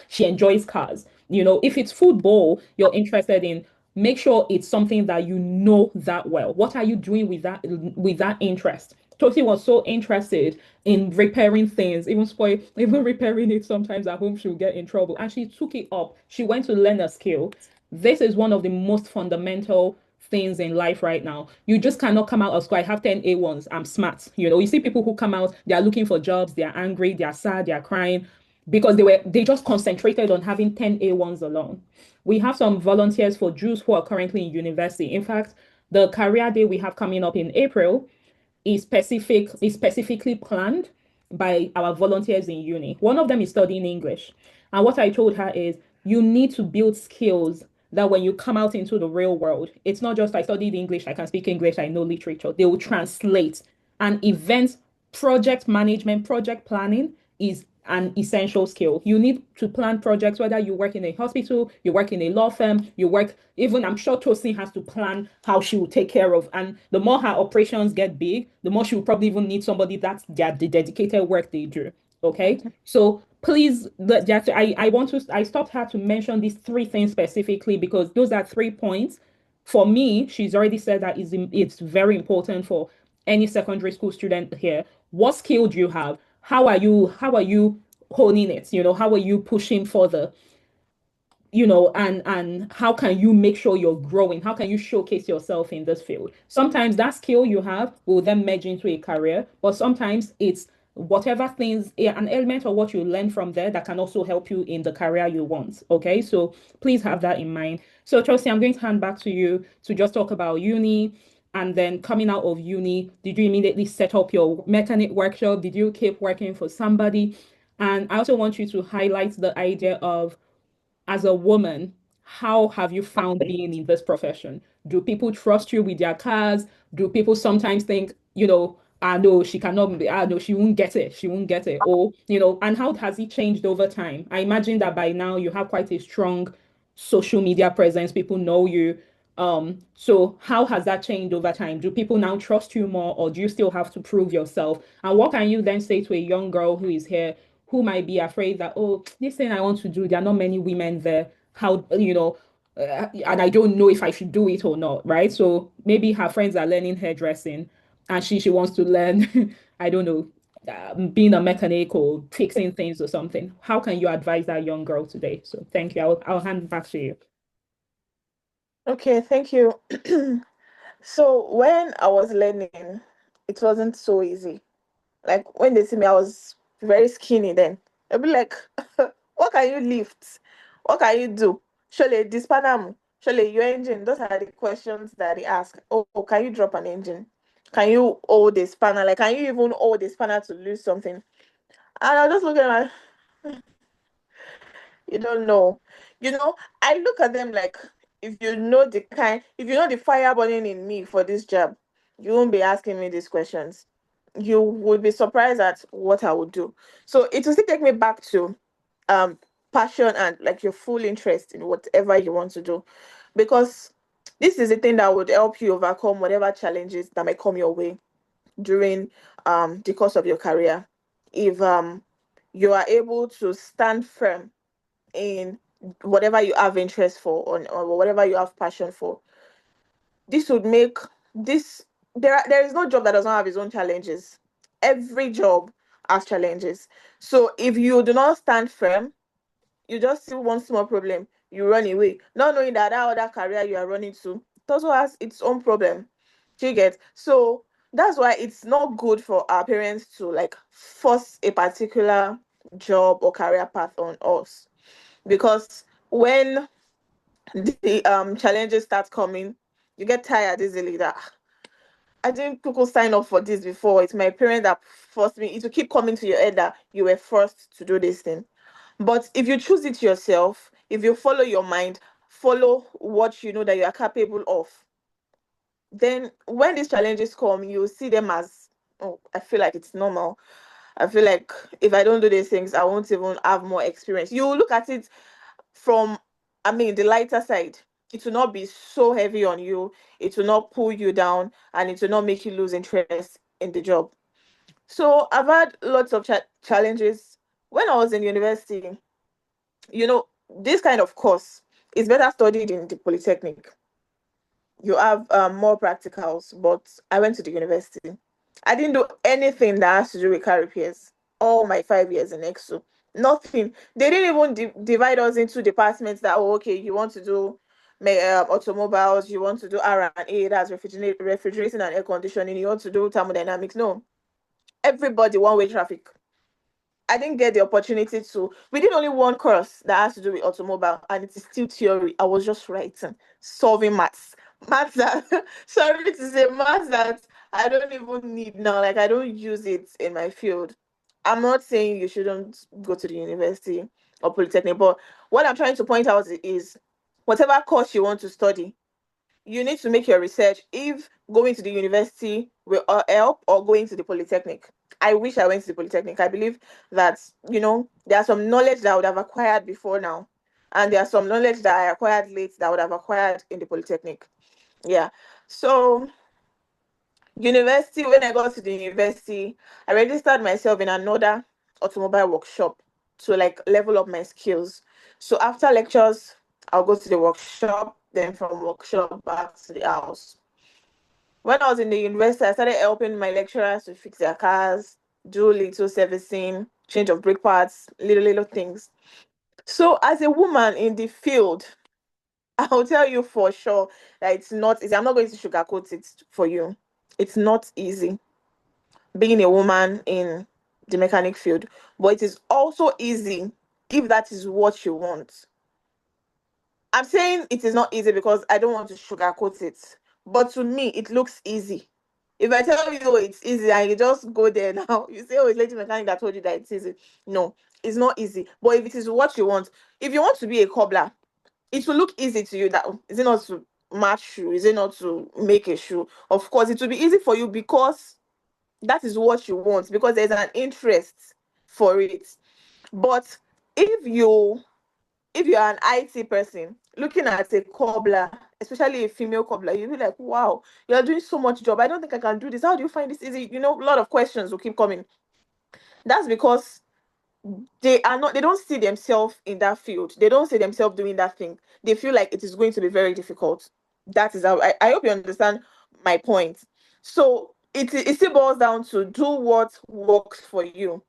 She enjoys cars. If it's football you're interested in, make sure it's something that you know that well. What are you doing with that interest? Chelsea was so interested in repairing things, even repairing it sometimes at home, she'll get in trouble. And she took it up. She went to learn a skill. This is one of the most fundamental things in life right now. You just cannot come out of school. I have 10 A1s. I'm smart. You see people who come out, they are looking for jobs, they're angry, they're sad, they're crying because they just concentrated on having 10 A1s alone. We have some volunteers for Jews who are currently in university. In fact, the career day we have coming up in April is specifically planned by our volunteers in uni. One of them is studying English. And what I told her is you need to build skills that when you come out into the real world, it's not just I studied English, I can speak English, I know literature. They will translate. And events, project management, project planning is an essential skill. You need to plan projects, whether you work in a hospital, you work in a law firm, you work, even I'm sure Tosin has to plan how she will take care of. And the more her operations get big, the more she will probably even need somebody that's the dedicated work they do. Okay. So please, I want to, I stopped her to mention these three things specifically because those are 3 points. For me, she's already said that it's very important for any secondary school student here. What skill do you have? How are you honing it? How are you pushing further? And how can you make sure you're growing? How can you showcase yourself in this field? Sometimes that skill you have will then merge into a career, but sometimes it's whatever things, an element of what you learn from there that can also help you in the career you want. Okay, so please have that in mind. So Chelsea, I'm going to hand back to you to just talk about uni. And then coming out of uni, did you immediately set up your mechanic workshop? Did you keep working for somebody? And I also want you to highlight the idea of, as a woman, how have you found being in this profession? Do people trust you with their cars? Do people sometimes think, no, she cannot be, no, she won't get it. She won't get it. Or, and how has it changed over time? I imagine that by now you have quite a strong social media presence. People know you. So how has that changed over time? Do people now trust you more, or do you still have to prove yourself? And what can you then say to a young girl who is here who might be afraid that, oh, this thing I want to do, there are not many women there. How, and I don't know if I should do it or not, right? So maybe her friends are learning hairdressing and she wants to learn, I don't know, being a mechanic or fixing things or something. How can you advise that young girl today? So thank you. I'll hand it back to you. Okay, thank you. So when I was learning, it wasn't so easy. Like when they see me, I was very skinny then. They'll be like, what can you lift? What can you do? Surely this panam, surely your engine. Those are the questions that they ask. Oh, can you drop an engine? Can you hold the spanner? Like, can you even hold the spanner to lose something? And I just look at them like, you don't know. I look at them like, if you know the fire burning in me for this job, you won't be asking me these questions. You would be surprised at what I would do. So it will still take me back to um passion and like your full interest in whatever you want to do. Because this is the thing that would help you overcome whatever challenges that might come your way during the course of your career. If you are able to stand firm in whatever you have interest for, or whatever you have passion for, this would make this there is no job that does not have its own challenges. Every job has challenges. So if you do not stand firm, you just see one small problem, you run away, not knowing that that other career you are running to, it also has its own problem. Do you get? So that's why it's not good for our parents to like force a particular job or career path on us, because when the challenges start coming, you get tired easily. That I didn't people sign up for this before. It's my parents that forced me. It will keep coming to your head that you were forced to do this thing. But if you choose it yourself, if you follow your mind, follow what you know that you are capable of, then when these challenges come, you see them as, oh, I feel like it's normal. I feel like if I don't do these things, I won't even have more experience. You look at it from, I mean, the lighter side. It will not be so heavy on you. It will not pull you down, and it will not make you lose interest in the job. So I've had lots of challenges when I was in university. You know, this kind of course is better studied in the polytechnic. You have more practicals, but I went to the university. I didn't do anything that has to do with car repairs. All my 5 years in EXO, nothing. They didn't even divide us into departments that, oh, okay, you want to do automobiles, you want to do R&A, that's refrigerating and air conditioning, you want to do thermodynamics. No, everybody one-way traffic. I didn't get the opportunity to. We did only one course that has to do with automobile, and it is still theory. I was just writing, solving maths. Maths that, sorry to say, maths that I don't even need now. Like, I don't use it in my field. I'm not saying you shouldn't go to the university or polytechnic, but what I'm trying to point out is whatever course you want to study, you need to make your research if going to the university will help or going to the polytechnic. I wish I went to the polytechnic. I believe that, there are some knowledge that I would have acquired before now, and there are some knowledge that I acquired late that I would have acquired in the polytechnic. Yeah. So university, when I got to the university, I registered myself in another automobile workshop to like level up my skills. So after lectures, I'll go to the workshop, then from workshop back to the house. When I was in the university, I started helping my lecturers to fix their cars, do little servicing, change of brake parts, little things. So as a woman in the field, I'll tell you for sure that it's not easy. I'm not going to sugarcoat it for you. It's not easy being a woman in the mechanic field, but it is also easy if that is what you want. I'm saying it is not easy because I don't want to sugarcoat it, but to me, it looks easy. If I tell you it's easy and you just go there now, you say, oh, it's lady mechanic that told you that it's easy. No, it's not easy. But if it is what you want, if you want to be a cobbler, it will look easy to you. That is it not to match shoe? Is it not to make a shoe? Of course, it will be easy for you because that is what you want, because there's an interest for it. But if you if you're an IT person looking at a cobbler, especially a female cobbler, you'll be like, wow, you're doing so much job. I don't think I can do this. How do you find this easy? A lot of questions will keep coming. That's because they don't see themselves in that field. They don't see themselves doing that thing. They feel like it is going to be very difficult. That is how I hope you understand my point. So it still boils down to do what works for you.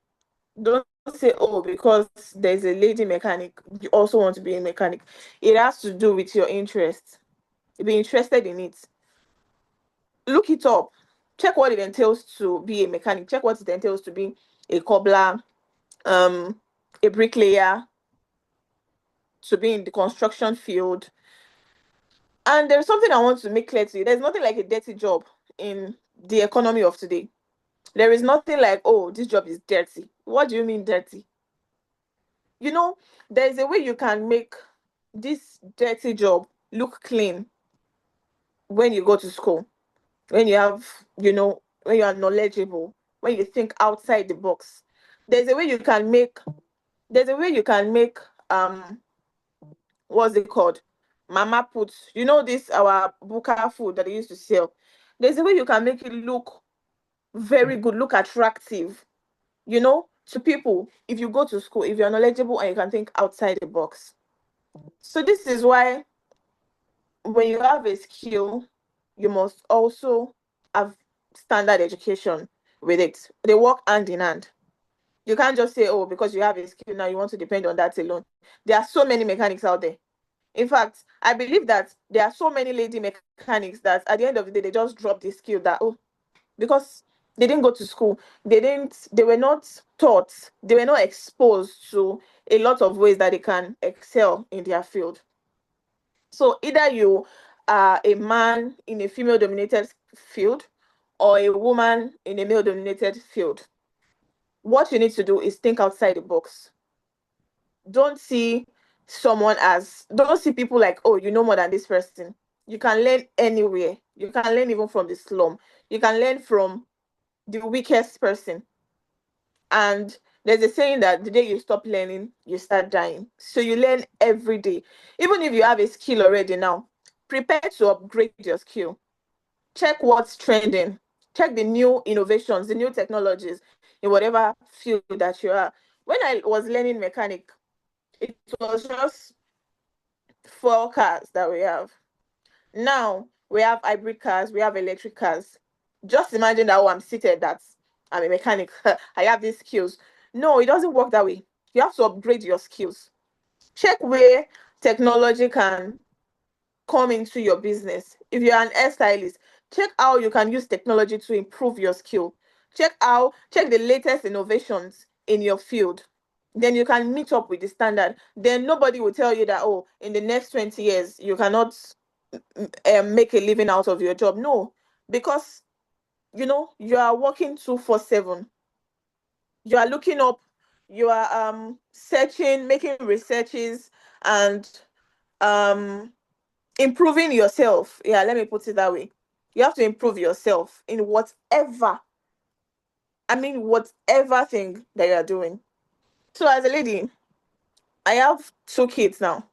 Don't say, oh, because there's a lady mechanic, you also want to be a mechanic. It has to do with your interest. Be interested in it. Look it up. Check what it entails to be a mechanic. Check what it entails to be a cobbler, a bricklayer, to be in the construction field. And there's something I want to make clear to you. There's nothing like a dirty job in the economy of today. There is nothing like, oh, this job is dirty. What do you mean dirty? There's a way you can make this dirty job look clean when you go to school, when you have, when you are knowledgeable, when you think outside the box. There's a way you can make, there's a way you can make, what's it called? Mama puts, this, our buka food that they used to sell. There's a way you can make it look very good, look attractive, to people if you go to school, if you're knowledgeable and you can think outside the box. So this is why when you have a skill, you must also have standard education with it. They work hand in hand. You can't just say, oh, because you have a skill now, you want to depend on that alone. There are so many mechanics out there. In fact, I believe that there are so many lady mechanics that at the end of the day, they just drop the skill that, oh, because they didn't go to school, they were not taught, they were not exposed to a lot of ways that they can excel in their field. So either you are a man in a female dominated field or a woman in a male dominated field. What you need to do is think outside the box. Don't see people like, oh, you know more than this person. You can learn anywhere. You can learn even from the slum. You can learn from the weakest person. And there's a saying that the day you stop learning, you start dying. So you learn every day. Even if you have a skill already now, prepare to upgrade your skill. Check what's trending. Check the new innovations, the new technologies in whatever field that you are. When I was learning mechanic, it was just 4 cars that we have. Now we have hybrid cars, we have electric cars. Just imagine that, oh, I'm seated, that I'm a mechanic. I have these skills. No, it doesn't work that way. You have to upgrade your skills. Check where technology can come into your business. If you're an hairstylist, check how you can use technology to improve your skill. Check the latest innovations in your field. Then you can meet up with the standard. Then nobody will tell you that, oh, in the next 20 years, you cannot make a living out of your job. No, because, you are working 24/7. You are looking up, you are searching, making researches, and improving yourself. Yeah, let me put it that way. You have to improve yourself in whatever, I mean, whatever thing that you are doing. So as a lady, I have 2 kids now.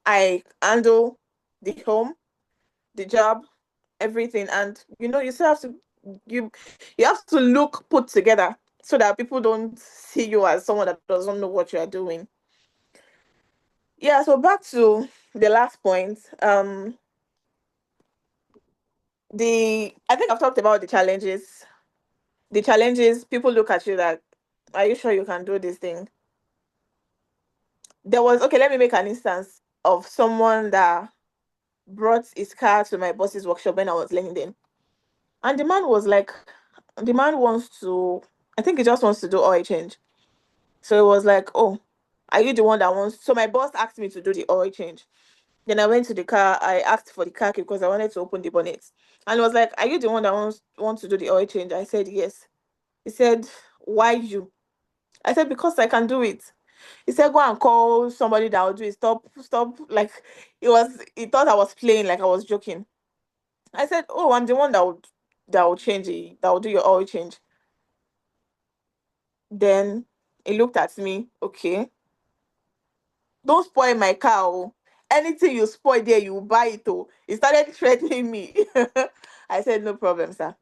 I handle the home, the job, everything, and you still have to you you have to look put together so that people don't see you as someone that doesn't know what you are doing. Yeah, so back to the last point. The I think I've talked about the challenges. The challenges, people look at you like, are you sure you can do this thing? There was, okay, let me make an instance of someone that brought his car to my boss's workshop when I was learning them. And the man was like, the man wants to, I think he just wants to do oil change. So it was like, oh, are you the one that wants? So my boss asked me to do the oil change. Then I went to the car. I asked for the car key because I wanted to open the bonnet. And it was like, are you the one that wants to do the oil change? I said yes. He said, why you? I said, because I can do it. He said, go and call somebody that will do it. Stop, stop. Like he thought I was playing, like I was joking. I said, oh, I'm the one that will change it, that will do your oil change. Then he looked at me, okay, don't spoil my car. Oh. Anything you spoil there, you buy it. Oh. He started threatening me. I said, no problem, sir.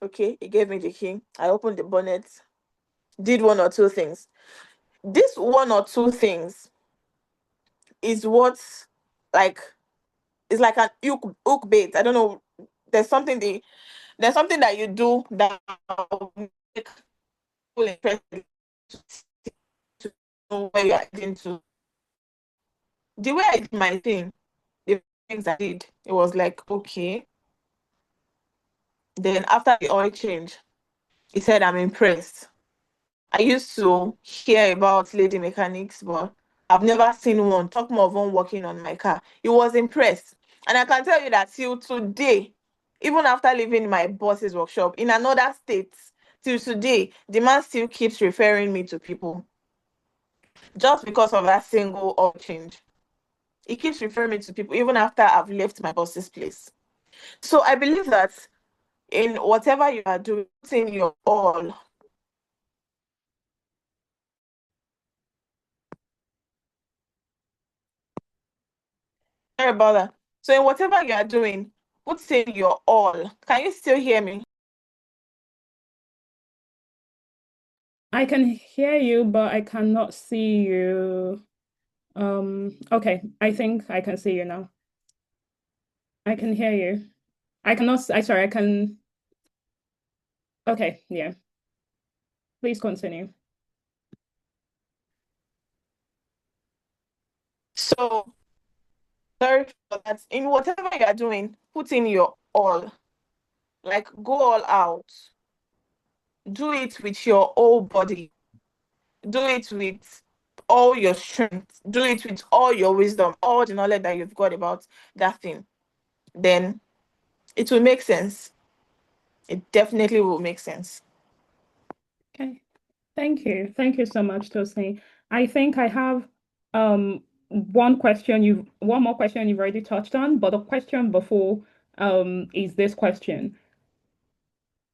Okay, he gave me the key. I opened the bonnet, did one or two things. This one or two things is what, like, it's like an hook bait. I don't know. There's something there's something that you do that will make people interested to know where you're heading to. The way I did my thing, the things I did, it was like, okay. Then after the oil change, he said, I'm impressed. I used to hear about lady mechanics, but I've never seen one, talk more of one working on my car. He was impressed. And I can tell you that till today, even after leaving my boss's workshop in another state, till today, the man still keeps referring me to people just because of that single oil change. He keeps referring me to people even after I've left my boss's place. So I believe that in whatever you are doing, put in your all. Sorry about that. So in whatever you are doing, put in your all. Can you still hear me? I can hear you, but I cannot see you. Okay, I think I can see you now. I can hear you. I cannot, I sorry, I can, okay, yeah. Please continue. So sorry for that. In whatever you are doing, put in your all. Like go all out. Do it with your whole body. Do it with all your strength. Do it with all your wisdom, all the knowledge that you've got about that thing. Then it will make sense. It definitely will make sense. Okay. Thank you. Thank you so much, Tosin. I think I have one more question you've already touched on, but the question before is this question.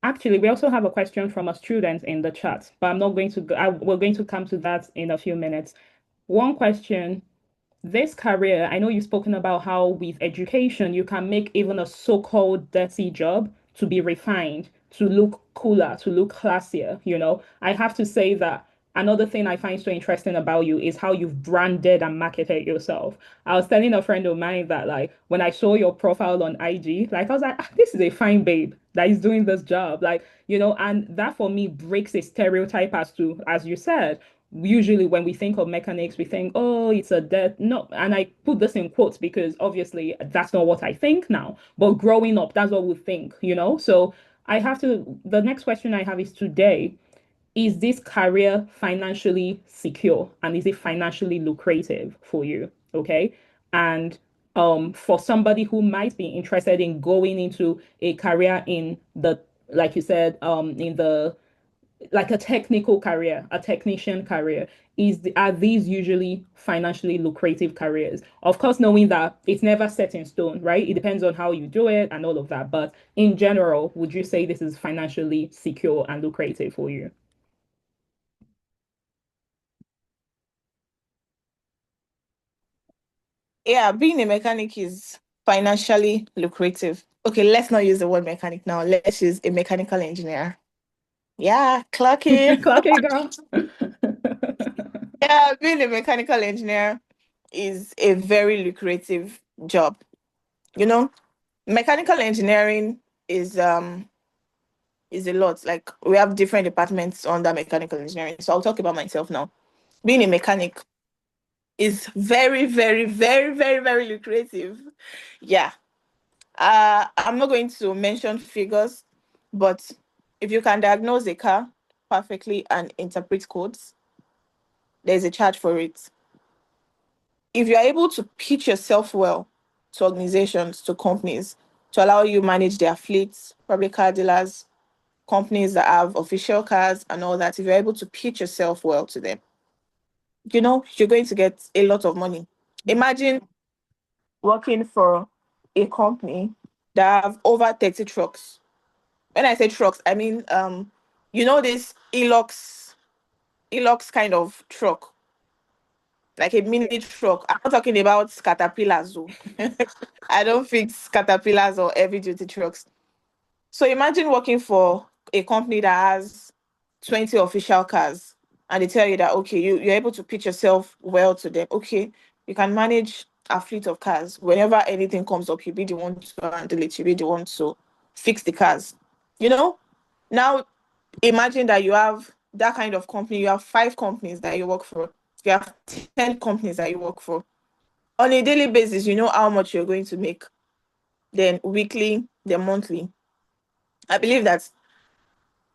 Actually, we also have a question from a student in the chat, but I'm not going to we're going to come to that in a few minutes. One question, this career, I know you've spoken about how with education, you can make even a so-called dirty job to be refined, to look cooler, to look classier, you know. I have to say that another thing I find so interesting about you is how you've branded and marketed yourself. I was telling a friend of mine that like when I saw your profile on IG, like I was like, this is a fine babe that is doing this job. Like, you know, and that for me breaks a stereotype as to, as you said, usually when we think of mechanics, we think, oh, it's a death. No, and I put this in quotes because obviously that's not what I think now. But growing up, that's what we think, you know? So I have to, the next question I have is today, is this career financially secure and is it financially lucrative for you? Okay. And for somebody who might be interested in going into a career in the, like you said, in the like a technical career, a technician career, are these usually financially lucrative careers? Of course, knowing that it's never set in stone, right? It depends on how you do it and all of that. But in general, would you say this is financially secure and lucrative for you? Yeah, being a mechanic is financially lucrative. Okay, let's not use the word mechanic now. Let's use a mechanical engineer. Yeah, clocky. Clock it, girl. Yeah, being a mechanical engineer is a very lucrative job. You know, mechanical engineering is um is a lot. Like we have different departments under mechanical engineering. So I'll talk about myself now. Being a mechanic is very, very, very, very, very lucrative. Yeah. I'm not going to mention figures, but if you can diagnose a car perfectly and interpret codes, there's a charge for it. If you're able to pitch yourself well to organizations, to companies, to allow you manage their fleets, probably car dealers, companies that have official cars and all that, if you're able to pitch yourself well to them, you're going to get a lot of money. Imagine working for a company that have over 30 trucks. When I say trucks, I mean this Elox kind of truck, like a mini truck. I'm not talking about caterpillars though. I don't fix caterpillars or heavy duty trucks. So imagine working for a company that has 20 official cars and they tell you that, okay, you're able to pitch yourself well to them. Okay, you can manage a fleet of cars. Whenever anything comes up, you be the one to handle it. You be the one to fix the cars. You know? Now imagine that you have that kind of company. You have 5 companies that you work for. You have 10 companies that you work for. On a daily basis, you know how much you're going to make. Then weekly, then monthly. I believe that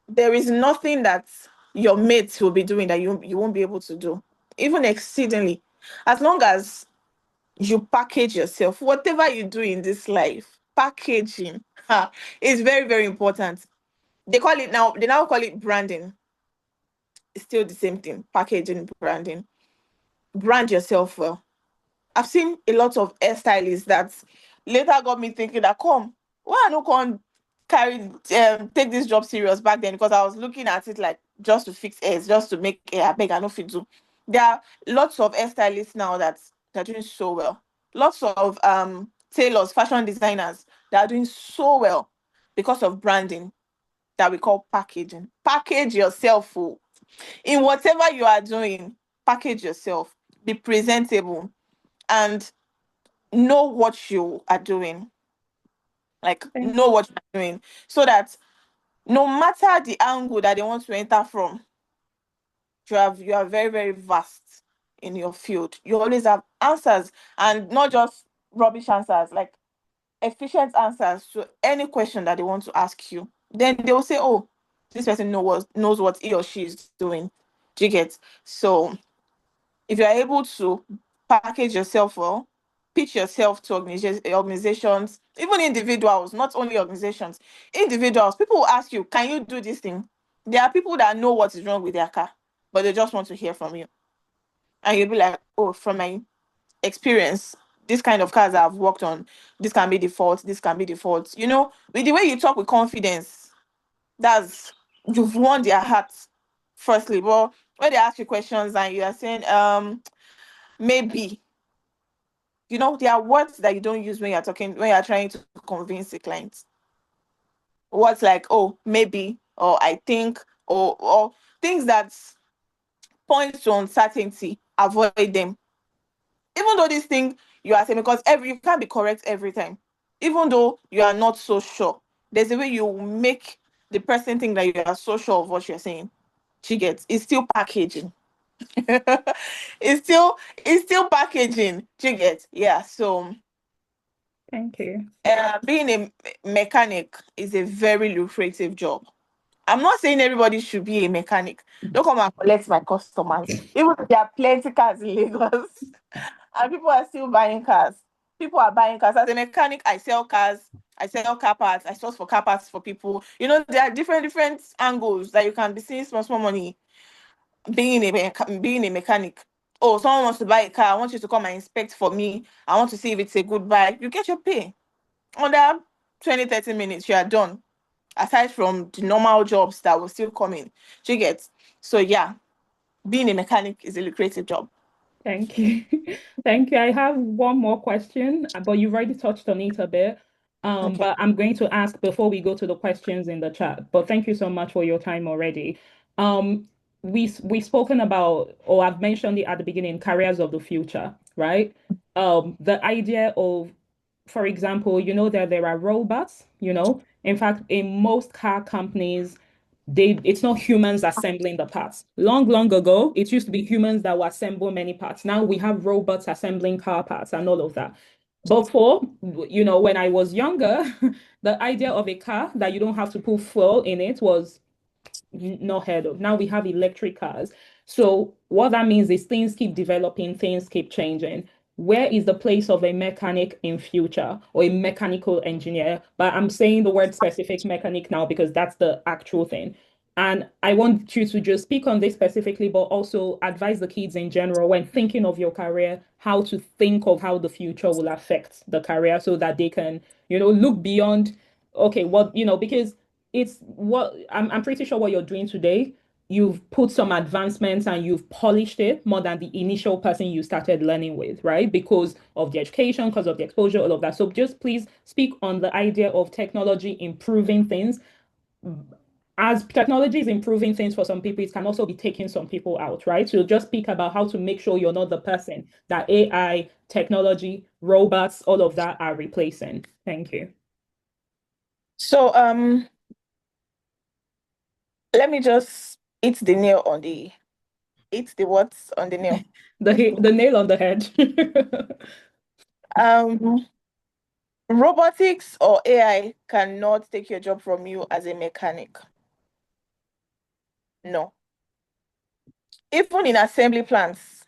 there is nothing that your mates will be doing that you won't be able to do, even exceedingly, as long as you package yourself. Whatever you do in this life, packaging is very, very important. They now call it branding. It's still the same thing, packaging, branding. Brand yourself well. I've seen a lot of hairstylists that later got me thinking that, come, why I no come take this job serious back then, because I was looking at it like just to fix hairs, just to make hair. I beg, I no fit do. There are lots of hairstylists now that they're doing so well. Lots of tailors, fashion designers that are doing so well because of branding that we call packaging. Package yourself, oh. In whatever you are doing, package yourself. Be presentable and know what you are doing. Like, Thank know what you're doing so that no matter the angle that they want to enter from, you are very, very vast in your field. You always have answers, and not just rubbish answers, like efficient answers to any question that they want to ask you. Then they will say, oh, this person knows what he or she is doing. Do you get? So if you're able to package yourself well, pitch yourself to organizations, even individuals, not only organizations, individuals, people will ask you, can you do this thing? There are people that know what is wrong with their car, but they just want to hear from you. And you'll be like, oh, from my experience, this kind of cars I've worked on, this can be the fault, this can be the fault. With the way you talk with confidence, that's you've won their hearts, firstly. But when they ask you questions and you are saying, maybe, there are words that you don't use when you're trying to convince a client. Words like, oh, maybe, or I think, or things that point to uncertainty, avoid them. Even though this thing you are saying, because you can't be correct every time. Even though you are not so sure, there's a way you make the person think that you are so sure of what you're saying. She gets it's still packaging. It's still packaging. You get, yeah. So thank you. being a mechanic is a very lucrative job. I'm not saying everybody should be a mechanic. Don't come and collect my customers. Even if there are plenty cars in Lagos and people are still buying cars. People are buying cars. As a mechanic, I sell cars, I sell car parts, I source for car parts for people. There are different angles that you can be seeing small money being a mechanic. Oh, someone wants to buy a car. I want you to come and inspect for me. I want to see if it's a good buy. You get your pay. Under 20-30 minutes, you are done. Aside from the normal jobs that will still come in. Do you get? So yeah, being a mechanic is a lucrative job. Thank you. Thank you. I have one more question, but you've already touched on it a bit. Okay. But I'm going to ask before we go to the questions in the chat. But thank you so much for your time already. Um, we've spoken about, or I've mentioned it at the beginning, careers of the future, right? The idea of, for example, that there are robots, In fact, in most car companies, it's not humans assembling the parts. Long ago, it used to be humans that would assemble many parts. Now we have robots assembling car parts and all of that. Before, when I was younger, the idea of a car that you don't have to put fuel in it was not heard of. Now we have electric cars. So what that means is things keep developing, things keep changing. Where is the place of a mechanic in future or a mechanical engineer? But I'm saying the word specific mechanic now because that's the actual thing. And I want you to just speak on this specifically, but also advise the kids in general when thinking of your career, how to think of how the future will affect the career so that they can, look beyond, okay, because I'm pretty sure what you're doing today, you've put some advancements and you've polished it more than the initial person you started learning with, right? Because of the education, because of the exposure, all of that. So just please speak on the idea of technology improving things. As technology is improving things for some people, it can also be taking some people out, right? So just speak about how to make sure you're not the person that AI, technology, robots, all of that are replacing. Thank you. So let me just hit the what's on the nail. The nail on the head. Um, robotics or AI cannot take your job from you as a mechanic. No. Even in assembly plants,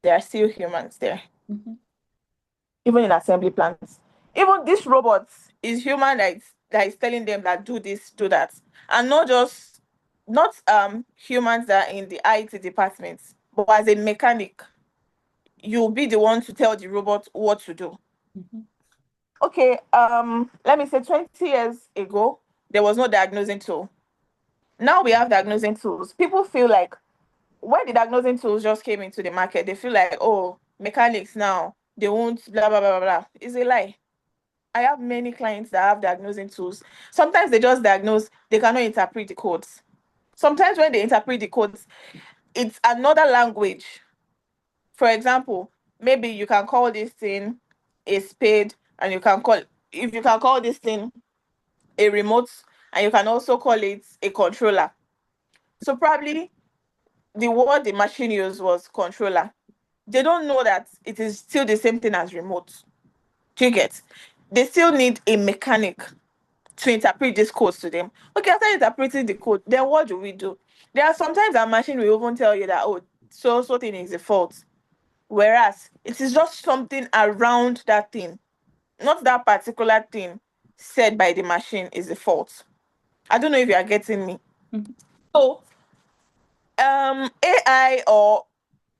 there are still humans there. Mhm. Even in assembly plants. Even this robot is human that is telling them that do this, do that. And not humans that are in the IT department, but as a mechanic, you'll be the one to tell the robot what to do. Mhm. Okay, let me say 20 years ago, there was no diagnosing tool. Now we have diagnosing tools. People feel like when the diagnosing tools just came into the market, they feel like, oh, mechanics now, they won't blah, blah, blah, blah, blah. It's a lie. I have many clients that have diagnosing tools. Sometimes they just diagnose, they cannot interpret the codes. Sometimes when they interpret the codes, it's another language. For example, maybe you can call this thing a spade, and if you can call this thing a remote, and you can also call it a controller. So probably the word the machine used was controller. They don't know that it is still the same thing as remote. Do you get? They still need a mechanic to interpret these codes to them. Okay, after interpreting the code, then what do we do? There are sometimes a machine will even tell you that, oh, so thing is a fault. Whereas it is just something around that thing, not that particular thing said by the machine is the fault. I don't know if you are getting me. Mhm. So AI or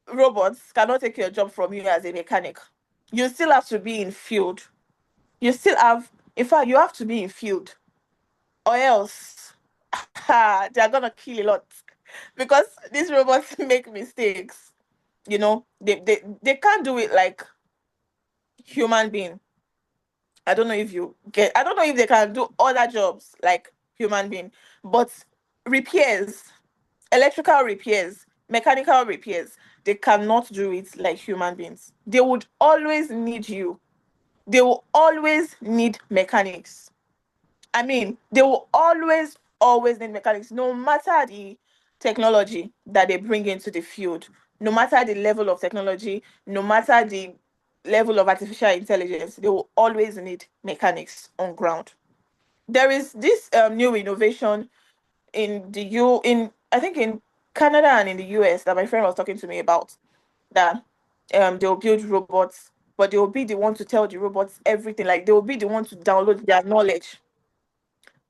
robots cannot take your job from you as a mechanic. You still have to be in field. In fact, you have to be in field, or else they're gonna kill a lot because these robots make mistakes. They can't do it like human being. I don't know if they can do other jobs like human being, but repairs, electrical repairs, mechanical repairs, they cannot do it like human beings. They would always need you. They will always need mechanics. I mean, they will always need mechanics, no matter the technology that they bring into the field, no matter the level of technology, no matter the level of artificial intelligence, they will always need mechanics on ground. There is this new innovation in I think in Canada and in the US that my friend was talking to me about, that they'll build robots but they will be the one to tell the robots everything. Like they will be the one to download their knowledge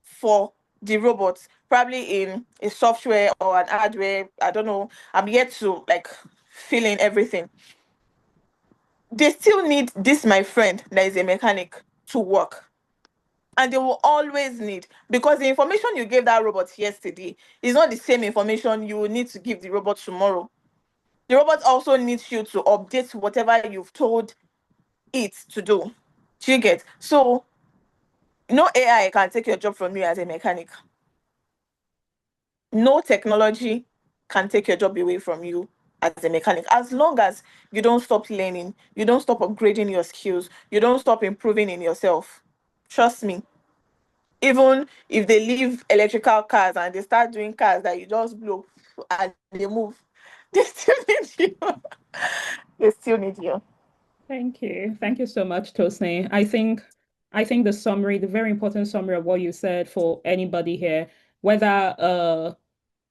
for the robots, probably in a software or an hardware. I don't know. I'm yet to like fill in everything. They still need this, my friend, that is a mechanic, to work. And they will always need, because the information you gave that robot yesterday is not the same information you will need to give the robot tomorrow. The robot also needs you to update whatever you've told it to do. Do you get? So no AI can take your job from you as a mechanic. No technology can take your job away from you as a mechanic. As long as you don't stop learning, you don't stop upgrading your skills, you don't stop improving in yourself. Trust me. Even if they leave electrical cars and they start doing cars that you just blow and they move, they still need you. They still need you. Thank you. Thank you so much, Tosin. I think the summary, the very important summary of what you said for anybody here, whether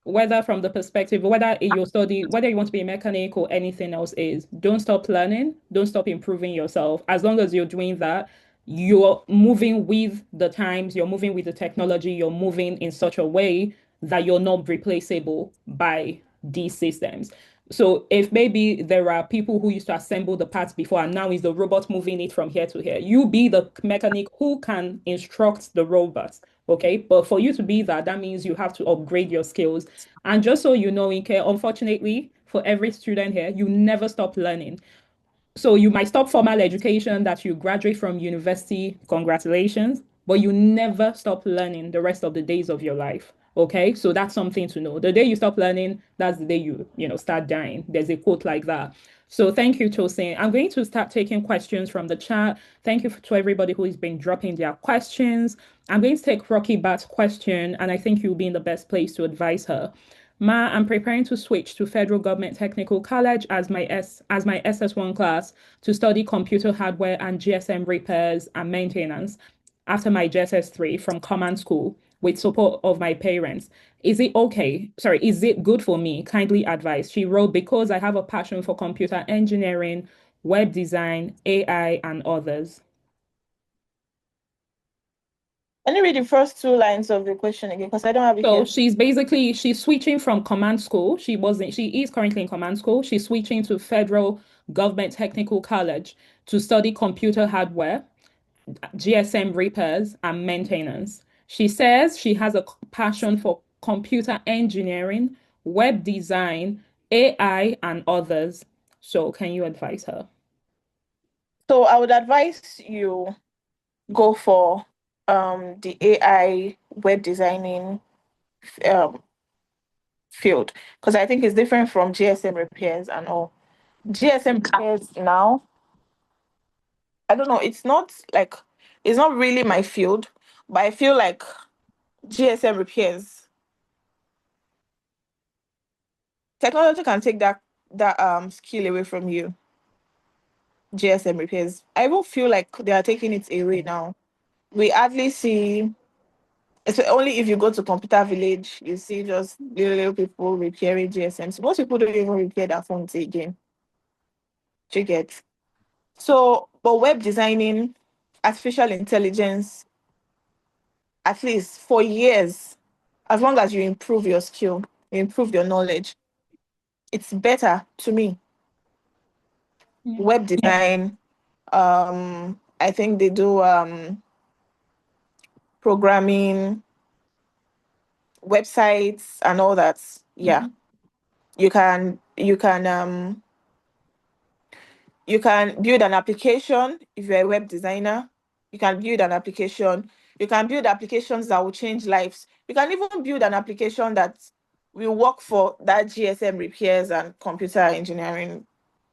whether from the perspective, whether you study, whether you want to be a mechanic or anything else is, don't stop learning, don't stop improving yourself. As long as you're doing that, you're moving with the times, you're moving with the technology, you're moving in such a way that you're not replaceable by these systems. So if maybe there are people who used to assemble the parts before and now is the robot moving it from here to here, you be the mechanic who can instruct the robot. Okay. But for you to be that, that means you have to upgrade your skills. And just so you know, Inke, unfortunately, for every student here, you never stop learning. So you might stop formal education that you graduate from university, congratulations, but you never stop learning the rest of the days of your life. Okay, so that's something to know. The day you stop learning, that's the day you start dying. There's a quote like that. So thank you, Tosin. I'm going to start taking questions from the chat. Thank you to everybody who has been dropping their questions. I'm going to take Rocky Bat's question, and I think you'll be in the best place to advise her. Ma, I'm preparing to switch to Federal Government Technical College as my SS1 class to study computer hardware and GSM repairs and maintenance after my JSS3 from Command School with support of my parents. Is it okay? Sorry, is it good for me? Kindly advise. She wrote, because I have a passion for computer engineering, web design, AI, and others. Let me read the first two lines of the question again because I don't have it So here. she's switching from command school. She is currently in command school. She's switching to Federal Government Technical College to study computer hardware, GSM repairs, and maintenance. She says she has a passion for computer engineering, web design, AI, and others. So can you advise her? So I would advise you go for the AI web designing um field because I think it's different from GSM repairs and all. GSM repairs now, I don't know, it's not really my field, but I feel like GSM repairs, technology can take that skill away from you. GSM repairs, I will feel like they are taking it away now. We hardly see, it's only if you go to computer village, you see just little people repairing GSMs. Most people don't even repair their phones again. Do you get? So, but web designing, artificial intelligence, at least for years, as long as you improve your skill, you improve your knowledge, it's better to me. Yeah. Web design, I think they do programming, websites and all that. Yeah. Mhm. You can build an application if you're a web designer. You can build an application. You can build applications that will change lives. You can even build an application that will work for that GSM repairs and computer engineering.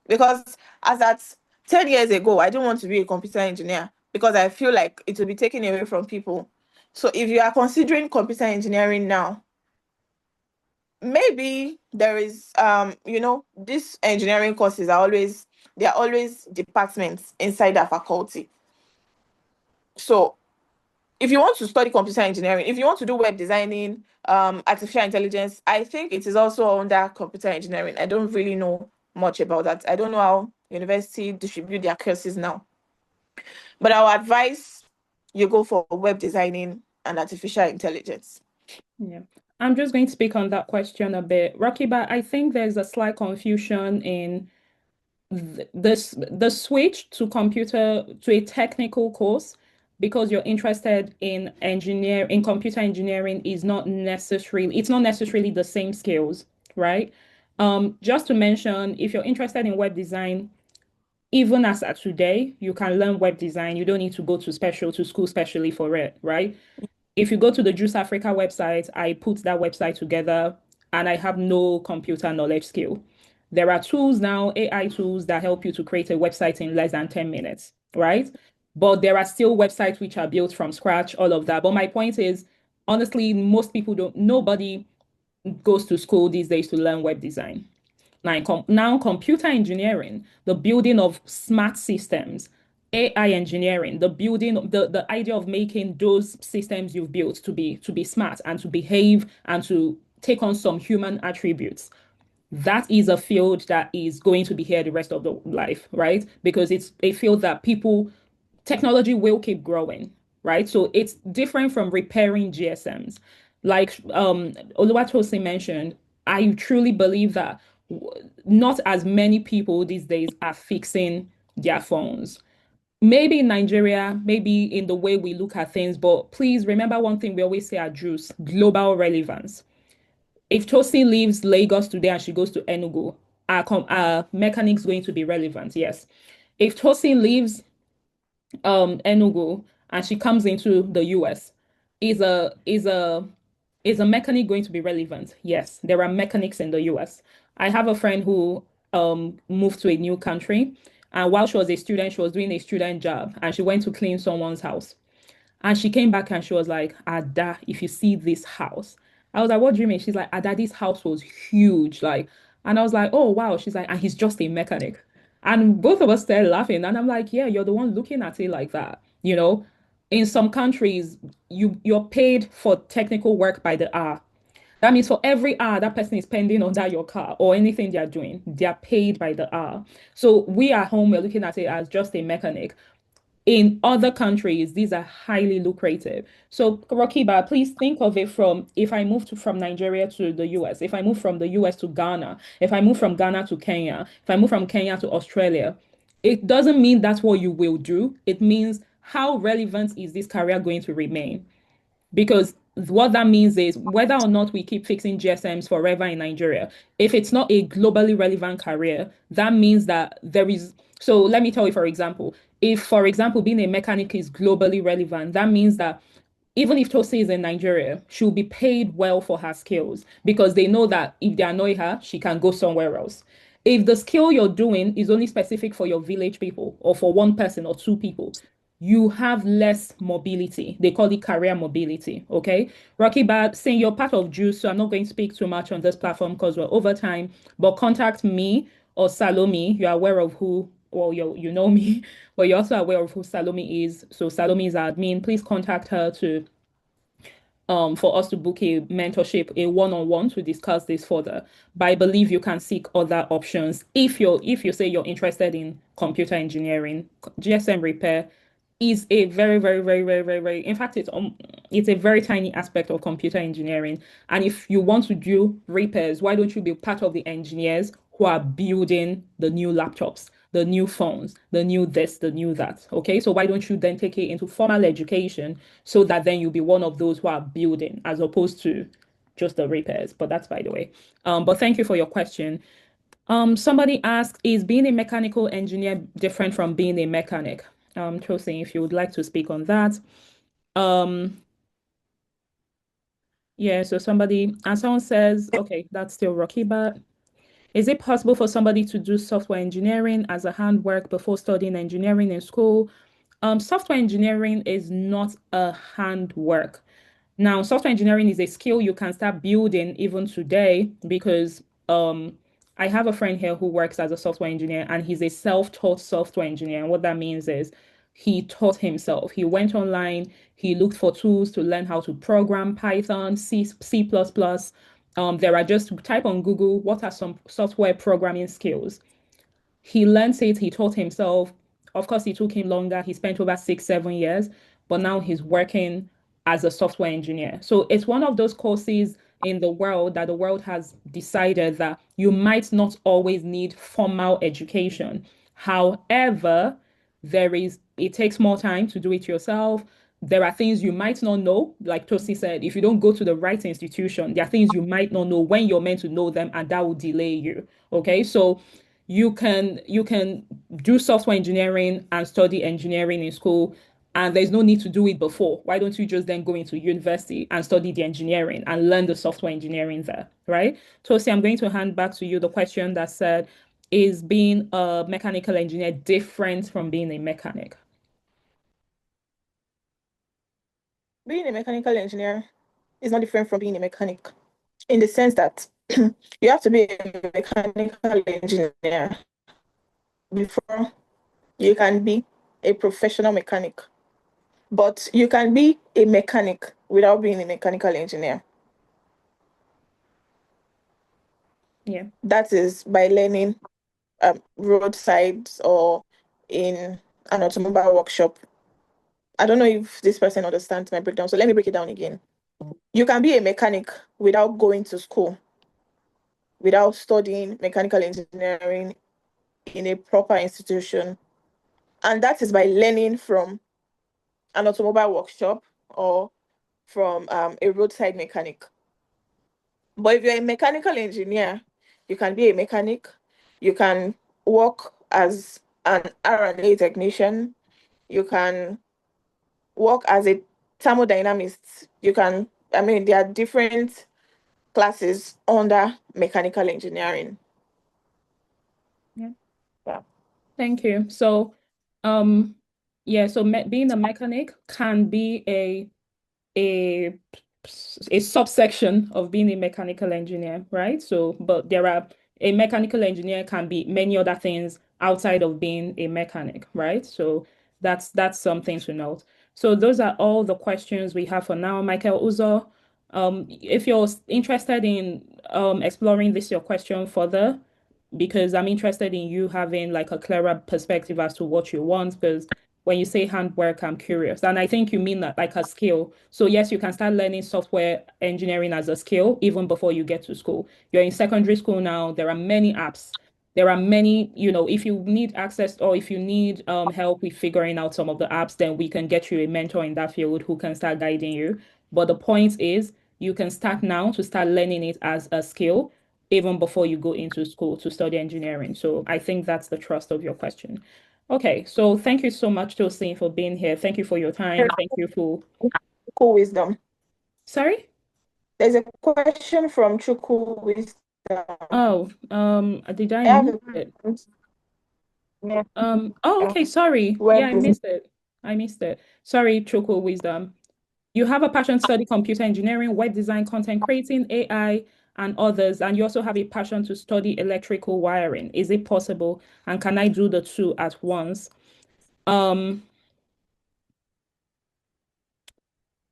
Because as at 10 years ago, I didn't want to be a computer engineer because I feel like it will be taken away from people. So if you are considering computer engineering now, maybe there is these engineering courses are always there are always departments inside that faculty. So if you want to study computer engineering, if you want to do web designing, artificial intelligence, I think it is also under computer engineering. I don't really know much about that. I don't know how university distribute their courses now. But I would advise you go for web designing and artificial intelligence. Yeah. I'm just going to speak on that question a bit. Rocky, but I think there's a slight confusion in the switch to computer to a technical course because you're interested in computer engineering is not necessarily the same skills, right? Just to mention, if you're interested in web design, even as at today, you can learn web design. You don't need to go to school specially for it, right? If you go to the JuCE Africa website, I put that website together and I have no computer knowledge skill. There are tools now, AI tools that help you to create a website in less than 10 minutes, right? But there are still websites which are built from scratch, all of that. But my point is, honestly, nobody goes to school these days to learn web design. Now, computer engineering, the building of smart systems, AI engineering, the idea of making those systems you've built to be smart and to behave and to take on some human attributes. That is a field that is going to be here the rest of the life, right? Because it's a field that technology will keep growing, right? So it's different from repairing GSMs. Like Oluwatosin mentioned, I truly believe that not as many people these days are fixing their phones. Maybe in Nigeria, maybe in the way we look at things, but please remember one thing we always say at JuCE, global relevance. If Tosin leaves Lagos today and she goes to Enugu, our mechanic's going to be relevant, yes. If Tosin leaves Enugu and she comes into the US, is a is a is a mechanic going to be relevant? Yes, there are mechanics in the US. I have a friend who moved to a new country, and while she was a student, she was doing a student job and she went to clean someone's house. And she came back and she was like, Ada, if you see this house. I was like, what do you mean? She's like, Ada, this house was huge. Like, and I was like, oh wow. She's like, and he's just a mechanic. And both of us started laughing. And I'm like, yeah, you're the one looking at it like that. You know, in some countries, you're paid for technical work by the hour. That means for every hour that person is spending on that your car or anything they're doing, they're paid by the hour. So we at home, we're looking at it as just a mechanic. In other countries, these are highly lucrative. So, Rokiba, please think of it from if I move from Nigeria to the US, if I move from the US to Ghana, if I move from Ghana to Kenya, if I move from Kenya to Australia, it doesn't mean that's what you will do. It means how relevant is this career going to remain? Because what that means is whether or not we keep fixing GSMs forever in Nigeria, if it's not a globally relevant career, that means that there is. So let me tell you, for example, if, for example, being a mechanic is globally relevant, that means that even if Tosi is in Nigeria, she'll be paid well for her skills because they know that if they annoy her, she can go somewhere else. If the skill you're doing is only specific for your village people or for one person or two people, you have less mobility. They call it career mobility. Okay. Rocky, but saying you're part of JuCE, so I'm not going to speak too much on this platform because we're over time, but contact me or Salome. You're aware of who, well, you know me, but you're also aware of who Salome is. So Salome is our admin. Please contact her to for us to book a mentorship, a one-on-one to discuss this further. But I believe you can seek other options if you say you're interested in computer engineering, GSM repair is a very, very, very, very, very, very, in fact, it's a very tiny aspect of computer engineering. And if you want to do repairs, why don't you be part of the engineers who are building the new laptops, the new phones, the new this, the new that? Okay, so why don't you then take it into formal education so that then you'll be one of those who are building as opposed to just the repairs? But that's by the way. But thank you for your question. Somebody asked, is being a mechanical engineer different from being a mechanic? Chosen, if you would like to speak on that. Um, yeah, so someone says, okay, that's still rocky, but is it possible for somebody to do software engineering as a handwork before studying engineering in school? Software engineering is not a handwork. Now, software engineering is a skill you can start building even today because I have a friend here who works as a software engineer and he's a self-taught software engineer. And what that means is he taught himself. He went online, he looked for tools to learn how to program Python, C++. There are just type on Google, what are some software programming skills? He learns it, he taught himself. Of course, it took him longer. He spent over 6, 7 years, but now he's working as a software engineer. So it's one of those courses in the world that the world has decided that you might not always need formal education. However, it takes more time to do it yourself. There are things you might not know. Like Tosi said, if you don't go to the right institution, there are things you might not know when you're meant to know them, and that will delay you. Okay. So you can do software engineering and study engineering in school, and there's no need to do it before. Why don't you just then go into university and study the engineering and learn the software engineering there, right? Tosi, I'm going to hand back to you the question that said, is being a mechanical engineer different from being a mechanic? Being a mechanical engineer is not different from being a mechanic in the sense that you have to be a mechanical engineer before you can be a professional mechanic. But you can be a mechanic without being a mechanical engineer. Yeah. That is by learning roadsides or in an automobile workshop. I don't know if this person understands my breakdown, so let me break it down again. You can be a mechanic without going to school, without studying mechanical engineering in a proper institution. And that is by learning from an automobile workshop or from a roadside mechanic. But if you're a mechanical engineer, you can be a mechanic, you can work as an R&A technician, you can work as a thermodynamist. There are different classes under mechanical engineering. Yeah. Yeah. Thank you. So, um, yeah, so being a mechanic can be a a subsection of being a mechanical engineer, right? So, but a mechanical engineer can be many other things outside of being a mechanic, right? So that's something to note. So those are all the questions we have for now. Michael Uzo, if you're interested in exploring your question further, because I'm interested in you having like a clearer perspective as to what you want. Because when you say handwork, I'm curious. And I think you mean that like a skill. So yes, you can start learning software engineering as a skill even before you get to school. You're in secondary school now, there are many apps. There are many, if you need access or if you need help with figuring out some of the apps, then we can get you a mentor in that field who can start guiding you. But the point is, you can start now to start learning it as a skill even before you go into school to study engineering. So I think that's the trust of your question. Okay, so thank you so much, Tosin, for being here. Thank you for your time. Thank you for. Cool wisdom. Sorry? There's a question from Chuku Wisdom. Oh, did I I have miss a it? yeah, Oh, okay, sorry. Yeah, web I design. missed it. I missed it. Sorry, Choco Wisdom. You have a passion to study computer engineering, web design, content creating, AI, and others, and you also have a passion to study electrical wiring. Is it possible? And can I do the two at once? Um,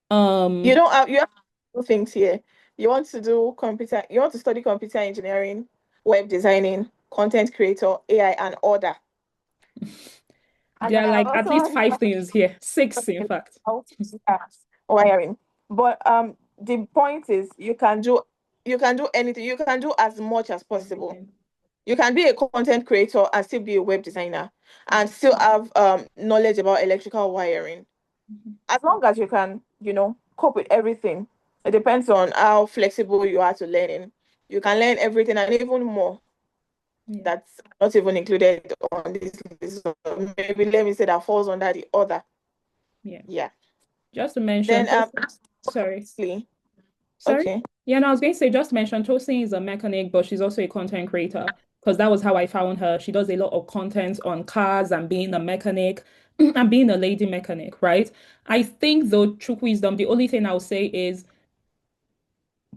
um, You have two things here. You want to study computer engineering, web designing, content creator, AI, and other. And there are I like at also least have five things here, six, in fact. wiring. But the point is you can do anything. You can do as much as possible. Everything. You can be a content creator and still be a web designer and still have knowledge about electrical wiring. Mhm. As long as you can, cope with everything. It depends on how flexible you are to learning. You can learn everything and even more Yeah, that's not even included on this list. So maybe let me say that falls under the other. yeah. Yeah. Just to mention, Then sorry. lastly, Sorry? okay. Yeah, no, I was going to say, just to mention, Tosin is a mechanic, but she's also a content creator because that was how I found her. She does a lot of content on cars and being a mechanic and being a lady mechanic, right? I think though, true wisdom, the only thing I'll say is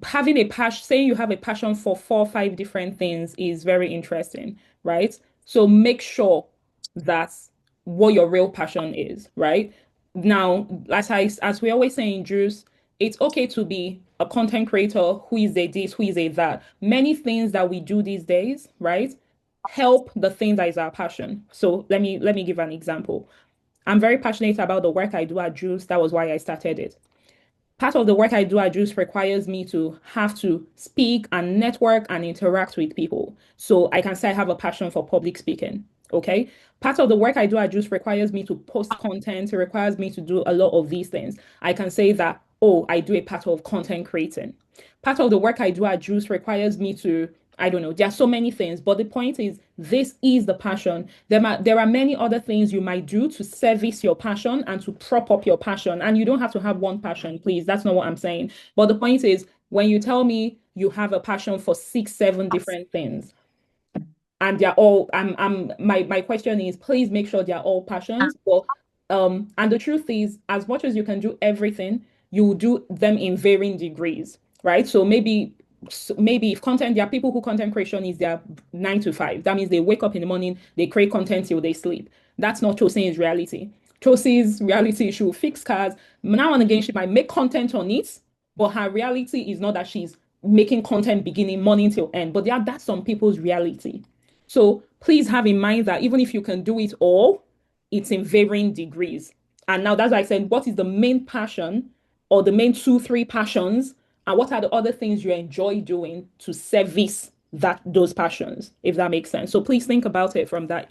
having a passion, saying you have a passion for 4 or 5 different things is very interesting, right? So make sure that's what your real passion is, right? Now, as we always say in JuCE, it's okay to be a content creator who is a this, who is a that. Many things that we do these days, right? help the thing that is our passion. So let me give an example. I'm very passionate about the work I do at JuCE. That was why I started it. Part of the work I do at JuCE requires me to have to speak and network and interact with people. So I can say I have a passion for public speaking. Okay. Part of the work I do at JuCE requires me to post content. It requires me to do a lot of these things. I can say that, oh, I do a part of content creating. Part of the work I do at JuCE requires me to, I don't know, there are so many things, but the point is, this is the passion. There are many other things you might do to service your passion and to prop up your passion. And you don't have to have one passion, please. That's not what I'm saying. But the point is, when you tell me you have a passion for six, seven different things, and they're all my question is, please make sure they're all passions. But and the truth is, as much as you can do everything, you will do them in varying degrees, right? So maybe if content, there are people who content creation is their 9 to 5. That means they wake up in the morning, they create content till they sleep. That's not JuCE's reality. JuCE's reality, she will fix cars. Now and again, she might make content on it, but her reality is not that she's making content beginning morning till end. But that's some people's reality. So please have in mind that even if you can do it all, it's in varying degrees. And now that's why I said, what is the main passion or the main two, three passions? And what are the other things you enjoy doing to service those passions, if that makes sense? So please think about it from that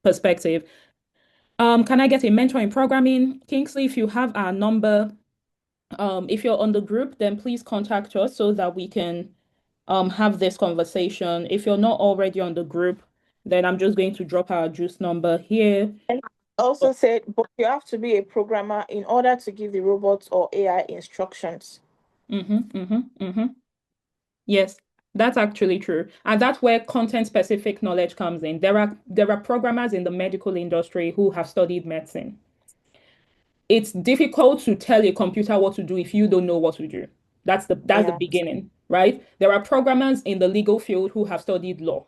perspective. Can I get a mentor in programming? Kingsley, if you have our number, if you're on the group, then please contact us so that we can have this conversation. If you're not already on the group, then I'm just going to drop our JuCE number here. And also said, but you have to be a programmer in order to give the robots or AI instructions. Yes, that's actually true. And that's where content specific knowledge comes in. There are programmers in the medical industry who have studied medicine. It's difficult to tell a computer what to do if you don't know what to do. That's the Yeah. beginning, right? There are programmers in the legal field who have studied law.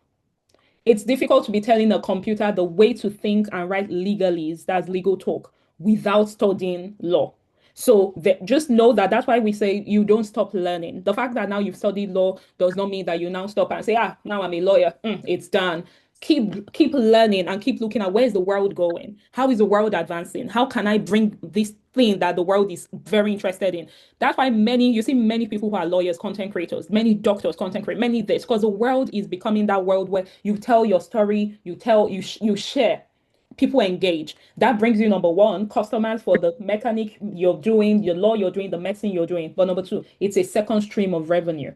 It's difficult to be telling a computer the way to think and write legalese, that's legal talk, without studying law. So just know that that's why we say you don't stop learning. The fact that now you've studied law does not mean that you now stop and say, now I'm a lawyer. It's done. Keep learning and keep looking at where's the world going? How is the world advancing? How can I bring this thing that the world is very interested in? That's why you see many people who are lawyers, content creators, many doctors, content creators, many this, because the world is becoming that world where you tell your story, you share, people engage. That brings you number one, customers for the mechanic you're doing, your law you're doing, the medicine you're doing. But number two, it's a second stream of revenue.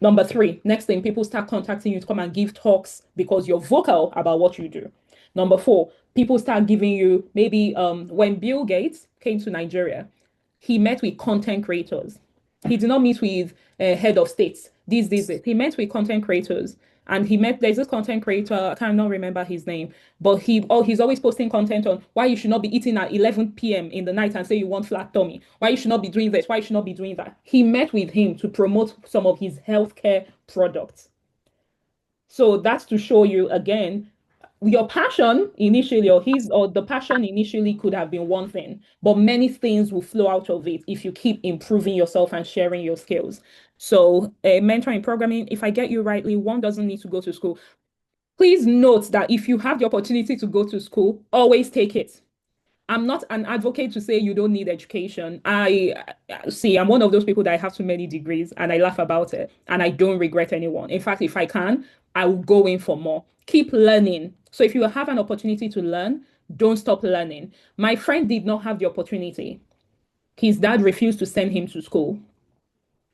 Number three, next thing, people start contacting you to come and give talks because you're vocal about what you do. Number four, people start giving you maybe when Bill Gates came to Nigeria, he met with content creators. He did not meet with head of states. This. He met with content creators. And there's this content creator, I cannot remember his name, but he's always posting content on why you should not be eating at 11 p.m. in the night and say you want flat tummy, why you should not be doing this, why you should not be doing that. He met with him to promote some of his healthcare products. So that's to show you again, your passion initially, or the passion initially could have been one thing, but many things will flow out of it if you keep improving yourself and sharing your skills. So, mentoring programming, if I get you rightly, one doesn't need to go to school. Please note that if you have the opportunity to go to school, always take it. I'm not an advocate to say you don't need education. I'm one of those people that I have too many degrees and I laugh about it and I don't regret anyone. In fact, if I can, I will go in for more. Keep learning. So if you have an opportunity to learn, don't stop learning. My friend did not have the opportunity. His dad refused to send him to school.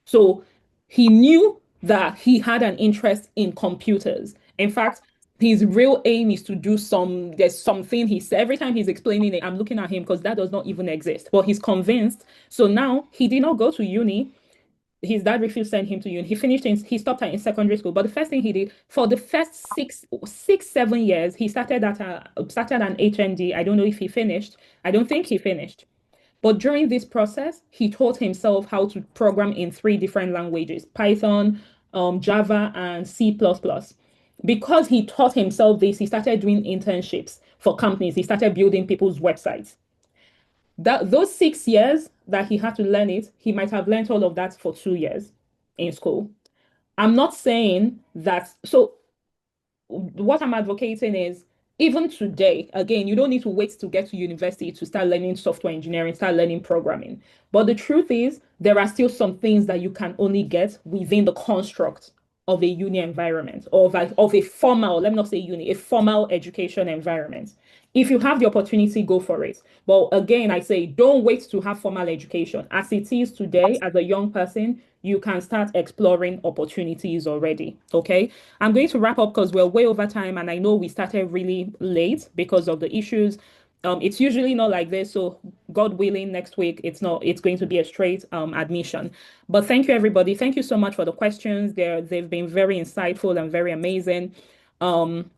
So he knew that he had an interest in computers. In fact, his real aim is to there's something he said every time he's explaining it. I'm looking at him because that does not even exist, but he's convinced. So now he did not go to uni. His dad refused to send him to uni. He stopped in secondary school. But the first thing he did for the first 7 years, he started an HND. I don't know if he finished. I don't think he finished. But during this process, he taught himself how to program in three different languages, Python, Java, and C++. Because he taught himself this, he started doing internships for companies. He started building people's websites. Those 6 years that he had to learn it, he might have learned all of that for 2 years in school. I'm not saying that. So what I'm advocating is even today, again, you don't need to wait to get to university to start learning software engineering, start learning programming. But the truth is, there are still some things that you can only get within the construct of a uni environment or of a formal, let me not say uni, a formal education environment. If you have the opportunity, go for it. But again, I say don't wait to have formal education. As it is today, as a young person, you can start exploring opportunities already. Okay. I'm going to wrap up because we're way over time and I know we started really late because of the issues. It's usually not like this. So God willing, next week it's going to be a straight admission. But thank you everybody. Thank you so much for the questions. They've been very insightful and very amazing. Um,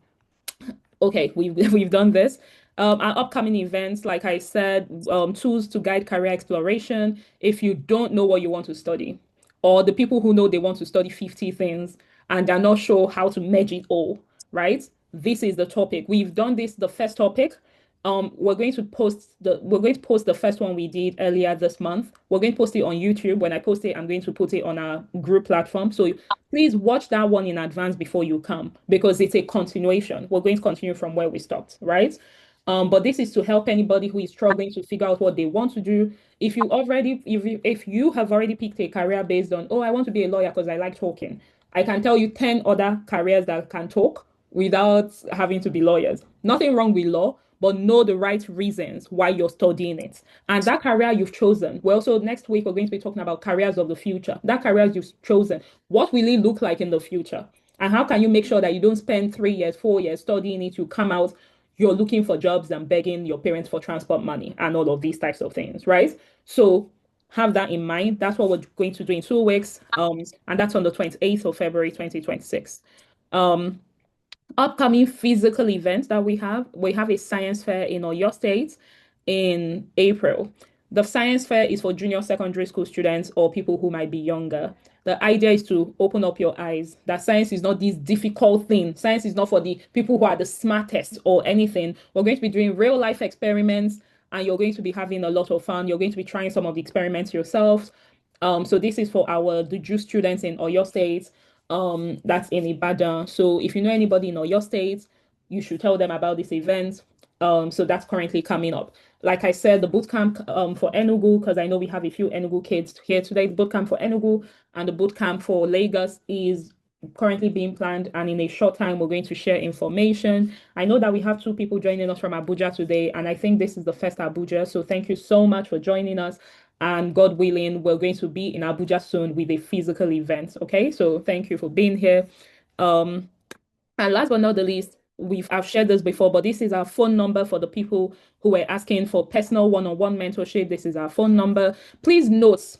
okay, we've done this. Our upcoming events, like I said, tools to guide career exploration. If you don't know what you want to study, or the people who know they want to study 50 things and they're not sure how to merge it all, right? This is the topic. We've done this, the first topic. We're going to post the first one we did earlier this month. We're going to post it on YouTube. When I post it, I'm going to put it on our group platform. So please watch that one in advance before you come because it's a continuation. We're going to continue from where we stopped, right? But this is to help anybody who is struggling to figure out what they want to do. If you have already picked a career based on, oh, I want to be a lawyer because I like talking, I can tell you 10 other careers that can talk without having to be lawyers. Nothing wrong with law, but know the right reasons why you're studying it. And that career you've chosen, well, so next week we're going to be talking about careers of the future. That career you've chosen, what will it look like in the future? And how can you make sure that you don't spend 3 years, 4 years studying it, you come out, you're looking for jobs and begging your parents for transport money and all of these types of things, right? So have that in mind. That's what we're going to do in 2 weeks. And that's on the 28th of February, 2026. Um, Upcoming physical events that we have a science fair in Oyo State in April. The science fair is for junior secondary school students or people who might be younger. The idea is to open up your eyes that science is not this difficult thing. Science is not for the people who are the smartest or anything. We're going to be doing real life experiments and you're going to be having a lot of fun. You're going to be trying some of the experiments yourself. So this is for the JuCE students in Oyo State. That's in Ibadan. So if you know anybody in Oyo State, you should tell them about this event. So that's currently coming up. Like I said, the bootcamp for Enugu, because I know we have a few Enugu kids here today. The bootcamp for Enugu and the bootcamp for Lagos is currently being planned, and in a short time, we're going to share information. I know that we have two people joining us from Abuja today, and I think this is the first Abuja. So thank you so much for joining us. And God willing, we're going to be in Abuja soon with a physical event. Okay, so thank you for being here. Um, and last but not the least, I've shared this before, but this is our phone number for the people who were asking for personal one-on-one mentorship. This is our phone number. Please note,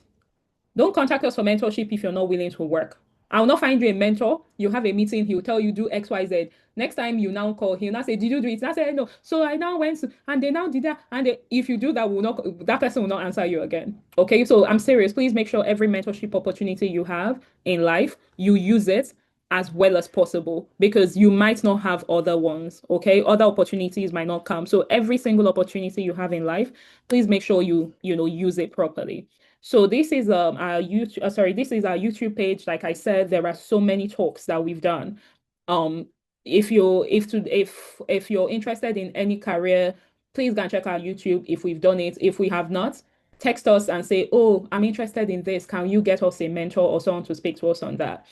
don't contact us for mentorship if you're not willing to work. I will not find you a mentor. You have a meeting, he'll tell you do X, Y, Z. Next time you now call, he'll not say, did you do it? I say, no. So I now went and they now did that. And if you do that, that person will not answer you again. Okay. So I'm serious. Please make sure every mentorship opportunity you have in life, you use it as well as possible because you might not have other ones. Okay. Other opportunities might not come. So every single opportunity you have in life, please make sure you use it properly. So this is our YouTube, this is our YouTube page. Like I said, there are so many talks that we've done. Um, if you're interested in any career, please go and check our YouTube if we've done it. If we have not, text us and say, oh, I'm interested in this. Can you get us a mentor or someone to speak to us on that?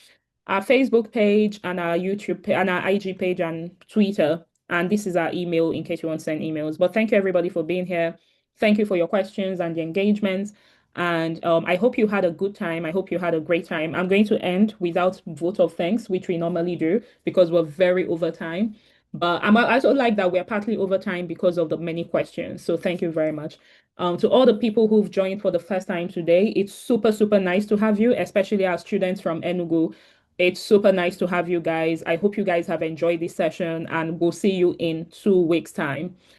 Our Facebook page and our and our IG page and Twitter. And this is our email in case you want to send emails. But thank you everybody for being here. Thank you for your questions and the engagement. And I hope you had a good time. I hope you had a great time. I'm going to end without vote of thanks, which we normally do because we're very over time. But I also like that we're partly over time because of the many questions. So thank you very much. To all the people who've joined for the first time today, it's super, super nice to have you, especially our students from Enugu. It's super nice to have you guys. I hope you guys have enjoyed this session and we'll see you in 2 weeks' time.